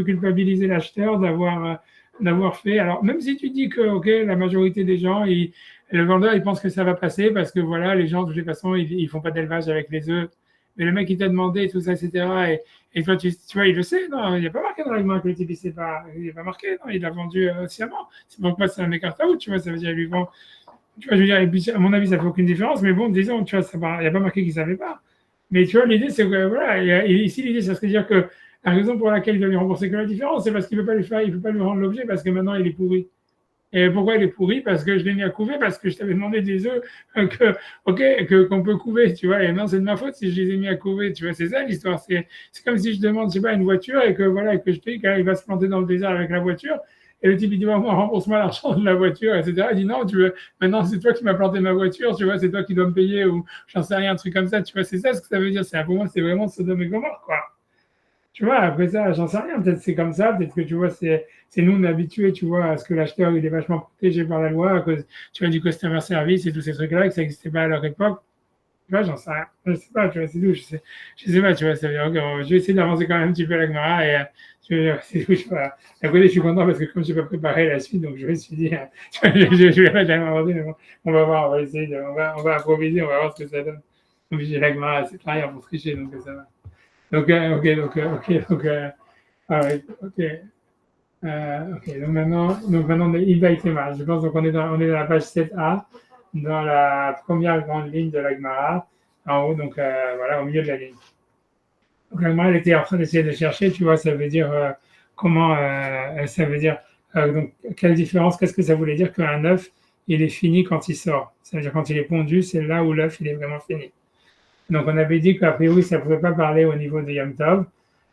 culpabiliser l'acheteur d'avoir fait, alors même si tu dis que, ok, la majorité des gens, le vendeur, il pense que ça va passer parce que voilà, les gens, de toute façon, ils font pas d'élevage avec les œufs. Mais le mec, il t'a demandé tout ça, etc. Et toi, tu vois, il le sait, non, il n'y a pas marqué dans l'argument que le type, il n'est pas marqué, non, il l'a vendu sciemment. C'est pour moi, c'est un écart out, tu vois, ça veut dire, il lui vend, tu vois, je veux dire, et puis, à mon avis, ça fait aucune différence, mais bon, disons, tu vois, il n'y a pas marqué qu'il ne savait pas. Mais tu vois, l'idée, c'est que, voilà, et ici, l'idée, ça serait dire que la raison pour laquelle il doit lui rembourser que la différence, c'est parce qu'il ne peut pas il peut pas lui rendre l'objet parce que maintenant, il est pourri. Et pourquoi il est pourri? Parce que je l'ai mis à couver, parce que je t'avais demandé des œufs qu'on peut couver, tu vois. Et non, c'est de ma faute si je les ai mis à couver, tu vois. C'est ça l'histoire. C'est comme si je demande, je sais pas, une voiture et que voilà, et que je te dis qu'il va se planter dans le désert avec la voiture. Et le type, il dit, moi, rembourse-moi l'argent de la voiture, etc. Il dit, non, maintenant, c'est toi qui m'as planté ma voiture, tu vois, c'est toi qui dois me payer, ou j'en sais rien, un truc comme ça, tu vois. C'est ça ce que ça veut dire. Pour moi, c'est vraiment Sodome et Gomorrhe, quoi. Tu vois, après ça, j'en sais rien. Peut-être c'est comme ça. Peut-être que tu vois, c'est nous, on est habitués, tu vois, à ce que l'acheteur, il est vachement protégé par la loi, à cause, tu vois, du customer service et tous ces trucs-là, que ça n'existait pas à leur époque. Tu vois, j'en sais rien. Je sais pas, tu vois, c'est tout. Je sais pas, tu vois, ça veut dire, okay, je vais essayer d'avancer quand même un petit peu la Gemara et c'est tout. D'un côté, je suis content parce que comme je n'ai pas préparé la suite, donc je me suis dit, tu vois, je vais pas jamais avancer, mais bon, on va voir, on va essayer, on va improviser, on va voir ce que ça donne. Donc, j'ai la Gemara, c'est rien pour tricher, donc ça va. Donc, ah ouais, ok. Ok, donc maintenant, il va être mal. Je pense qu'on on est dans la page 7a, dans la première grande ligne de la Gemara, en haut, donc voilà, au milieu de la ligne. Donc la Gemara, elle était en train d'essayer de chercher, tu vois, ça veut dire comment, ça veut dire, donc, quelle différence, qu'est-ce que ça voulait dire qu'un œuf, il est fini quand il sort. Ça veut dire quand il est pondu, c'est là où l'œuf, il est vraiment fini. Donc on avait dit qu'a priori, ça ne pouvait pas parler au niveau de Yom Tov,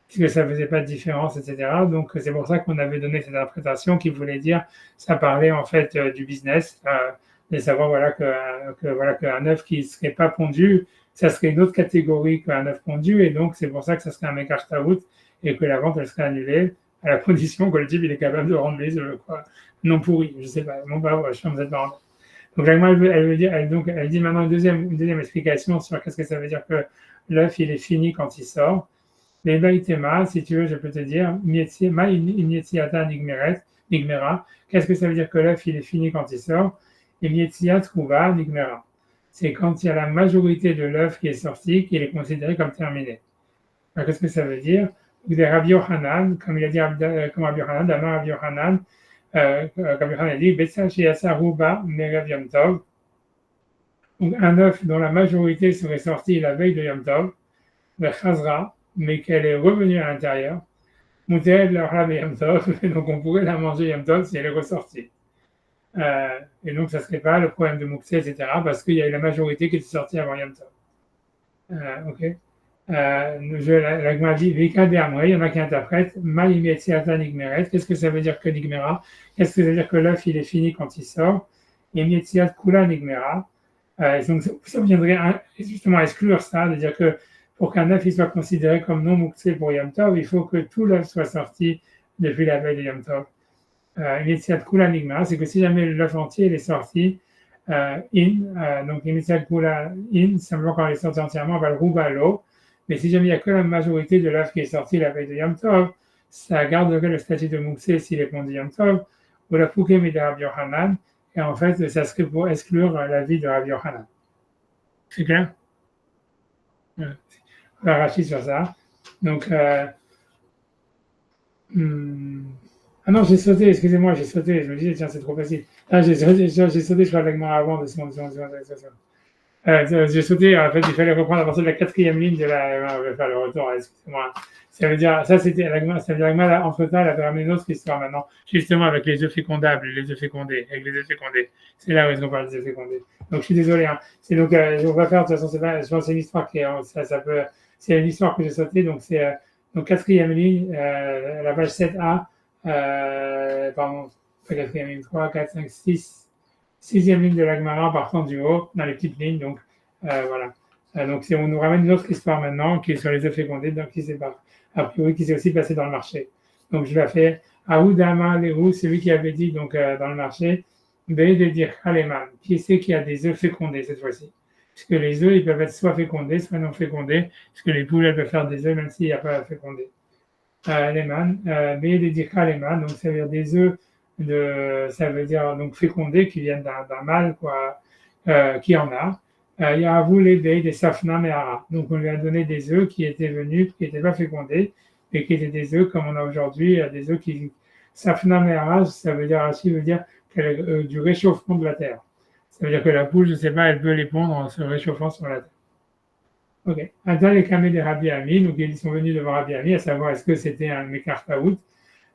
puisque ça ne faisait pas de différence, etc. Donc c'est pour ça qu'on avait donné cette interprétation qui voulait dire, ça parlait en fait du business, de savoir voilà, voilà, qu'un œuf qui ne serait pas pondu, ça serait une autre catégorie qu'un œuf pondu, et donc c'est pour ça que ça serait un mekach taout, et que la vente, elle serait annulée, à la condition que le type il est capable de rendre les œufs, quoi, non pourris, je ne sais pas. Bon, bah, ouais, je suis en train de parenthèse. Donc, elle dit maintenant une deuxième explication sur qu'est-ce que ça veut dire que l'œuf, il est fini quand il sort. Les baïtema, si tu veux, je peux te dire, nigmera. Qu'est-ce que ça veut dire que l'œuf, il est fini quand il sort? Et mietsia trouva nigmera. C'est quand il y a la majorité de l'œuf qui est sorti, qu'il est considéré comme terminé. Alors, qu'est-ce que ça veut dire? Rabbi Yochanan, comme il a dit, comme Rabbi Yochanan, d'Amar Rabbi Yochanan, comme Yochanan a dit, Betsa Shiasa Ruba Merev Yom Tov. Donc, un œuf dont la majorité serait sortie la veille de Yom Tov, le Chazra, mais qu'elle est revenue à l'intérieur. Moutel leur Yom Tov, donc on pourrait la manger Yom Tov si elle est ressortie. Et donc, ça ne serait pas le problème de Mouxé, etc., parce qu'il y a eu la majorité qui est sortie avant Yom Tov. Ok. La Gemara dit, il y en a qui interprètent, qu'est-ce que ça veut dire que Nigmera? Qu'est-ce que ça veut dire que l'œuf, il est fini quand il sort? Et Mietziat Kula Nigmera. Donc, ça viendrait justement exclure ça, de dire que pour qu'un œuf il soit considéré comme non mouxé pour Yom Tov, il faut que tout l'œuf soit sorti depuis la veille de Yom Tov. Mietziat Kula Nigmera, c'est que si jamais l'œuf entier il est sorti, donc Mietziat Kula simplement quand il est sorti entièrement, on va le rouber à l'eau. Mais si jamais il n'y a que la majorité de l'œuf qui est sorti la veille de Yom Tov, ça garderait le statut de mouxé s'il est pondu Yom Tov, ou la poukem de Rabbi Yochanan, et en fait, ça serait pour exclure la vie de Rabbi Yochanan. C'est clair? On va racheter sur ça. Donc, ah non, j'ai sauté, excusez-moi, j'ai sauté. Je me disais, tiens, c'est trop facile. Ah, j'ai sauté, je crois, l'agnement avant de son. J'ai sauté, en fait, il fallait reprendre à partir de la quatrième ligne de la. Je vais faire le retour, excusez-moi. Ça veut dire, ça c'était ça veut dire que entre-temps, elle avait ramené une autre histoire maintenant, justement avec les œufs fécondables, les œufs fécondés, avec les œufs fécondés. C'est là où est-ce qu'on parle des œufs fécondés. Donc je suis désolé. Hein. C'est donc, on va faire, de toute façon, je pense que c'est une histoire qui est, c'est une histoire que j'ai sautée, donc c'est donc quatrième ligne, la page 7a, pardon, pas quatrième ligne, 3, 4, 5, 6. Sixième ligne de la Gemara en partant du haut, dans les petites lignes. Donc, voilà. Donc, on nous ramène une autre histoire maintenant, qui est sur les œufs fécondés, donc qui sépare. a priori qui s'est aussi passé dans le marché. Donc je l'ai fait Aoudama Lehu, celui qui avait dit donc dans le marché, de dire Kaleman, qui c'est qui a des œufs fécondés cette fois-ci. Puisque les œufs, ils peuvent être soit fécondés, soit non fécondés, puisque les poules, elles peuvent faire des œufs même s'il n'y a pas fécondé. Leman, de dire Kaleman, donc ça veut dire des œufs ça veut dire donc fécondés qui viennent d'un mâle quoi, qui en a. Il y a vous les baies des Safna Mehara. Donc on lui a donné des œufs qui étaient venus, qui n'étaient pas fécondés, et qui étaient des œufs comme on a aujourd'hui, des œufs qui. Safna Mehara, ça veut dire aussi du réchauffement de la terre. Ça veut dire que la poule, je ne sais pas, elle peut les pondre en se réchauffant sur la terre. Ok. Adal et Kamé des Rabbi Ami, donc ils sont venus devant Rabbi Ami, à savoir est-ce que c'était un Mekartaout,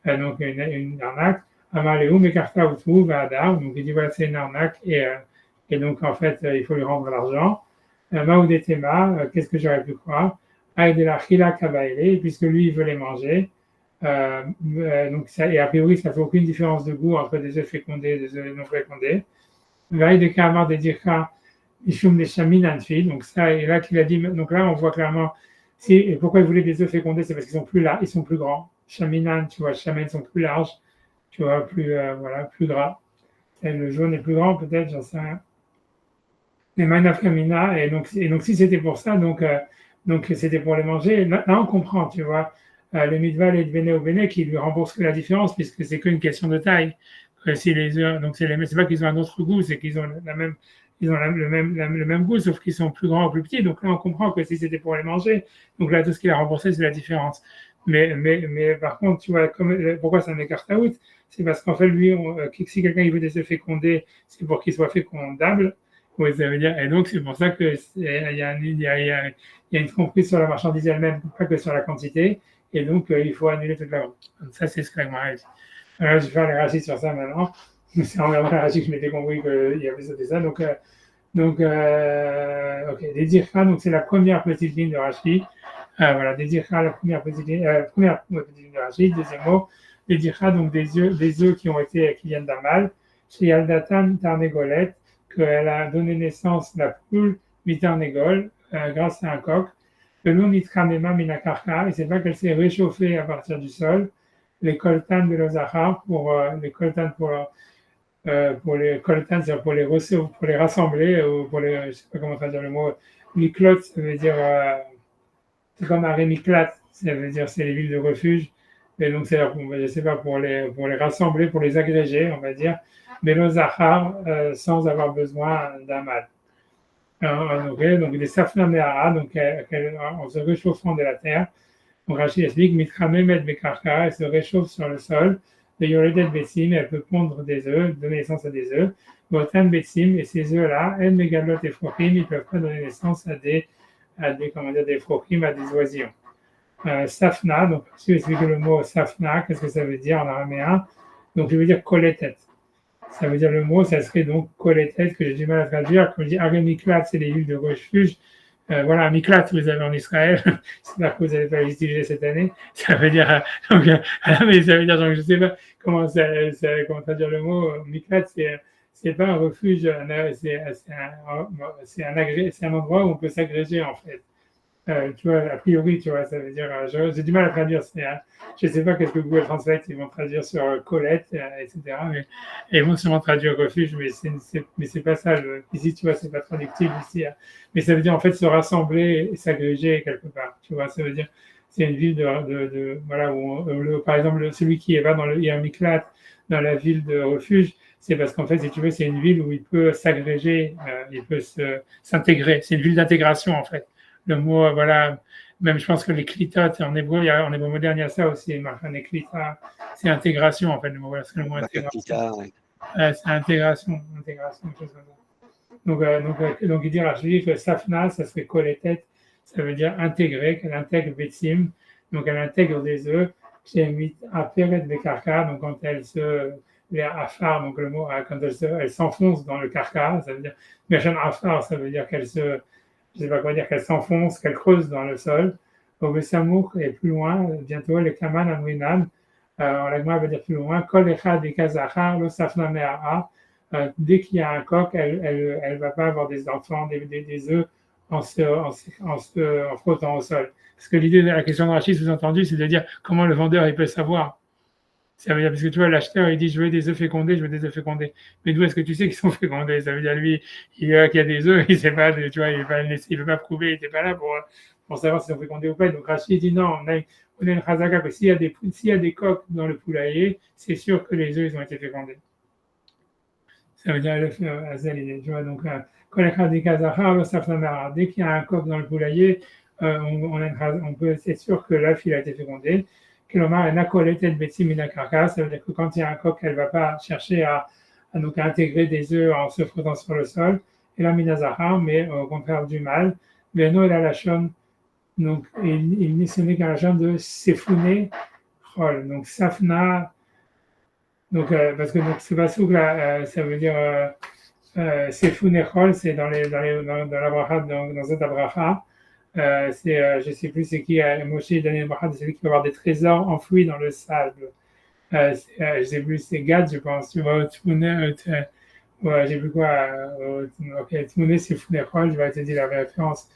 donc une arnaque. Amaléou Mekartaout ou Adar, donc il dit voilà, c'est une arnaque, et donc en fait, il faut lui rendre l'argent. Maoudetema, qu'est-ce que j'aurais pu croire? Aïdela Chila Kabaele, puisque lui, il veut les manger. Donc ça, et a priori, ça ne fait aucune différence de goût entre des œufs fécondés et des œufs non fécondés. Vaïd de Kamar de Dirka, Ishum de Shamin Anfi, donc ça, et là qu'il a dit, donc là, on voit clairement, et pourquoi il voulait des œufs fécondés, c'est parce qu'ils sont plus là, ils sont plus grands. Shaminan, tu vois, Shamin sont plus larges, tu vois, plus gras. Et le jaune est plus grand, peut-être, j'en sais rien. Les manafkamina, et donc si c'était pour ça, donc c'était pour les manger. Là, on comprend, tu vois, le midval et le béné au béné qui lui remboursent que la différence, puisque c'est qu'une question de taille. Si les œufs, donc c'est pas qu'ils ont un autre goût, c'est qu'ils ont le même goût, sauf qu'ils sont plus grands ou plus petits. Donc là, on comprend que si c'était pour les manger, donc là, tout ce qu'il a remboursé, c'est la différence. Mais par contre, tu vois, pourquoi c'est un écart-out? C'est parce qu'en fait, lui, si quelqu'un il veut des œufs fécondés, c'est pour qu'ils soient fécondables. Oui, ça veut dire, et donc c'est pour ça qu'il y a une tromperie sur la marchandise elle-même, pas que sur la quantité, et donc il faut annuler toute la vente. Donc ça, c'est ce que l'Agmara dit. Alors, je vais faire les rachis sur ça maintenant. C'est en regardant les rachis que je m'étais compris qu'il y avait ça. Donc, ok, des dirhas, donc c'est la première petite ligne de rachis. Voilà, des dirhas, la première petite ligne de rachis. Deuxième mot, des dirhas, donc des œufs qui viennent d'un mâle. Chez Yaldatan Tarnegolet, qu'elle a donné naissance à la poule Mitarnegol grâce à un coq. Que l'on nitramema minakarka, et c'est pas qu'elle s'est réchauffée à partir du sol. Les coltan de l'Ozahar les coltan les coltan, c'est-à-dire pour les rassembler, ou pour les, je sais pas comment traduire le mot, miklat, ça veut dire, c'est comme un miklat, ça veut dire c'est les villes de refuge, et donc c'est, je sais pas, pour les rassembler, pour les agréger, on va dire, mais l'Ozahar, sans avoir besoin d'un mâle. Donc des safna mehara, donc en se réchauffant de la terre. Donc Rachid explique, Mitramemet Bekarka, elle se réchauffe sur le sol, de Yoredet Betsim, elle peut pondre des œufs, donner naissance à des œufs. Botan Betsim, et ces œufs-là, El Megalot et Frochim, ils ne peuvent pas donner naissance à des Frochim, à des oisillons. Safna, donc si vous expliquez le mot Safna, qu'est-ce que ça veut dire en araméen? Donc il veut dire coller-tête. Ça veut dire le mot, ça serait donc coller-tête, que j'ai du mal à traduire. Comme je dis, Arémiklat, c'est les villes de refuge. Voilà, un miklat, vous avez en Israël. J'espère que vous n'allez pas l'utiliser cette année. Ça veut dire, mais ça veut dire, donc, je ne sais pas comment traduire le mot. Miklat, c'est pas un refuge, c'est un endroit où on peut s'agréger, en fait. Tu vois, a priori, tu vois, ça veut dire, j'ai du mal à traduire. Je ne sais pas qu'est-ce que Google Translate, ils vont traduire sur Colette, etc. Mais ils vont sûrement traduire refuge, mais c'est pas ça. Ici, tu vois, c'est pas traductible ici. Mais ça veut dire en fait se rassembler et s'agréger quelque part. Tu vois, ça veut dire c'est une ville voilà où par exemple celui qui va dans le Yermiklat, dans la ville de refuge, c'est parce qu'en fait, si tu veux, c'est une ville où il peut s'agréger, il peut s'intégrer. C'est une ville d'intégration en fait. Le mot, voilà, même je pense que les klitotes, en hébreu moderne, il y a ça aussi, marchan et klita, c'est intégration en fait, le mot, voilà, c'est le mot intégration. C'est intégration, quelque chose comme ça. Donc il dit Rachid que Safna, ça serait coller tête, ça veut dire intégrer, qu'elle intègre Betsim, donc elle intègre des œufs, chez Mit Aperet Bekarka, donc quand les afar, donc le mot, quand elle s'enfonce dans le karka, ça veut dire, Meshan afar, ça veut dire je ne sais pas quoi dire, qu'elle s'enfonce, qu'elle creuse dans le sol. Au Bessamouk et plus loin, bientôt, les Kaman Amrinam, l'Agma va dire plus loin, Kol Echad et Kazachar, le Safna Me'a'a, dès qu'il y a un coq, elle ne va pas avoir des enfants, des œufs en frottant au sol. Parce que l'idée de la question de Rachid, sous-entendu, c'est de dire comment le vendeur il peut savoir. Ça veut dire, parce que tu vois, l'acheteur, il dit, je veux des œufs fécondés, je veux des œufs fécondés. Mais d'où est-ce que tu sais qu'ils sont fécondés? Ça veut dire, lui, il voit qu'il y a des œufs, il sait pas, tu vois, il veut pas prouver, il n'était pas là pour savoir s'ils sont fécondés ou pas. Donc, Rachid dit, non, on a une chazaka, que s'il y a des coques dans le poulailler, c'est sûr que les œufs, ils ont été fécondés. Ça veut dire, tu vois, donc, dès qu'il y a un coq dans le poulailler, on peut être sûr que l'œuf, il a été fécondé. Ça veut dire que quand il y a un coq, elle ne va pas chercher à intégrer des œufs en se frottant sur le sol. Et la minazahar, mais au contraire du mâle. Mais non, il a la chaîne. Donc, ce n'est qu'un chaîne de sefouné chol. Donc, safna. Donc, parce que c'est pas souk là, ça veut dire sefouné chol, c'est dans la bracha, dans cette bracha. Je ne sais plus c'est qui, Moshe Daniel Brahad, c'est celui qui va avoir des trésors enfouis dans le sable. Je ne sais plus, c'est Gad, je pense. Tu vois, Tmouné, j'ai plus quoi. Ok, Tmouné, c'est Founerol, je vais te dire la référence.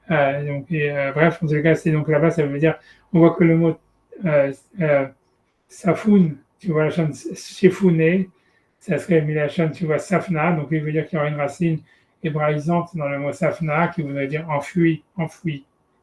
Bref, en tout cas, c'est donc là-bas, ça veut dire, on voit que le mot Safoun, tu vois, la chaîne Shefouné, ça serait Milachon, tu vois, Safna, donc il veut dire qu'il y aura une racine hébraïsante dans le mot Safna, qui voudrait dire enfoui,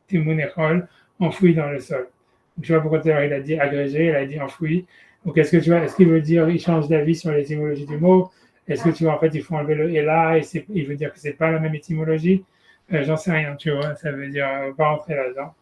Timounechol, enfoui dans le sol. Donc, tu vois pourquoi il a dit agrégé, il a dit enfoui. Donc, est-ce qu'il veut dire, il change d'avis sur l'étymologie du mot? Est-ce que tu vois, en fait, il faut enlever le et là, et il veut dire que c'est pas la même étymologie? J'en sais rien, tu vois, ça veut dire, pas rentrer là-dedans.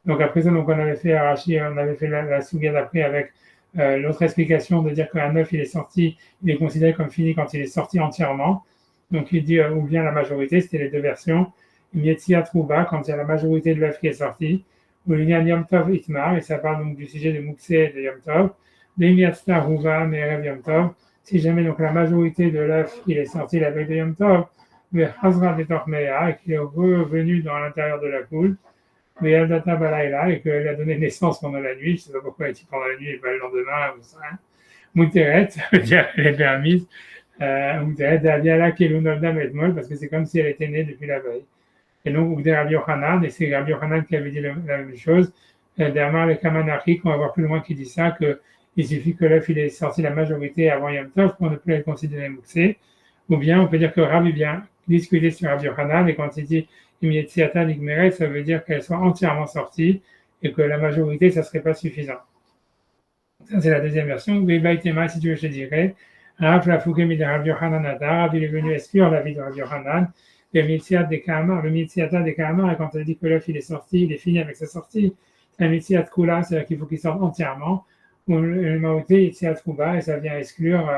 Donc, après ça, donc, on avait fait la souga d'après avec l'autre explication de dire qu'un œuf, il est considéré comme fini quand il est sorti entièrement. Donc, il dit, ou bien la majorité, c'était les deux versions. Mietzia Trouba, quand il y a la majorité de l'œuf qui est sorti. Ou il y a Yom Tov Itmar, et ça parle donc du sujet de Mouksé et de Yom Tov. L'Emiatzta Rouva, Merev Yom Tov. Si jamais donc la majorité de l'œuf, il est sorti la veille de Yom Tov, mais Hazra de Tormea, et qu'il est revenu dans l'intérieur de la poule, mais Yaldata Balaïla, et qu'elle a donné naissance pendant la nuit, je ne sais pas pourquoi elle est pendant la nuit et pas le lendemain, ou ça. Mouteret, ça veut dire qu'elle est permise. Mouteret, Daviala, Kelunodam et Mol, parce que c'est comme si elle était née depuis la veille. Et donc, Oudé Rabbi Yochanan, et c'est Rabbi Yochanan qui avait dit la même chose. Derrière les Kamanachik, on va voir plus loin qui dit ça, qu'il suffit que l'œuf il est sorti la majorité avant Yom Tov pour ne plus être considéré mouxé. Ou bien, on peut dire que Rabbi vient discuter sur Rabbi Yochanan, et quand il dit Imietsiata Nigmeret, ça veut dire qu'elle soit entièrement sortie, et que la majorité, ça ne serait pas suffisant. Ça, c'est la deuxième version. Bebaïtema, si tu veux, je te dirais. Rav la Foukemi de Rabbi Yochanan Adar, il est venu exclure la vie de Rabbi Yochanan. Le Mitsiat des Kamar, et quand elle dit que l'œuf il est sorti, il est fini avec sa sortie, c'est un Mitsiat Kula, c'est-à-dire qu'il faut qu'il sorte entièrement, ou le Maoté, Mitsiat Kuba, et ça vient exclure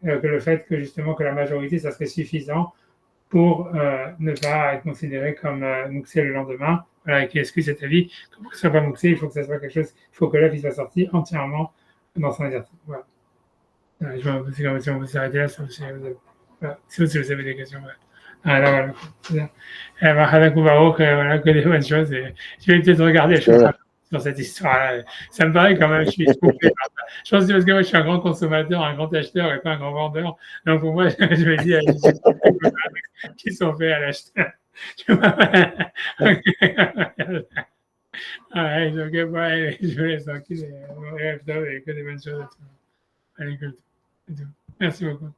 que le fait que justement que la majorité, ça serait suffisant pour ne pas être considéré comme Mouxé le lendemain, voilà, et qui exclut cet avis, que pour que ce soit pas Mouxé, il faut que ça soit quelque chose, il faut que l'œuf il soit sorti entièrement dans son exercice. Voilà. Je vais si on peut s'arrêter là, si vous avez des questions. Voilà. Ah, là, voilà. Voilà, que des bonnes choses. Et je vais peut-être regarder sur cette histoire-là. Ça me paraît quand même, je suis trompé. Je pense que parce que moi, je suis un grand consommateur, un grand acheteur et pas un grand vendeur. Donc, pour moi, je me dis, il y a des choses qui sont faits à l'acheteur. Tu vois? Donc, ouais, je vous laisse tranquille. Et que des bonnes choses à tout. Allez, que tout. Merci beaucoup.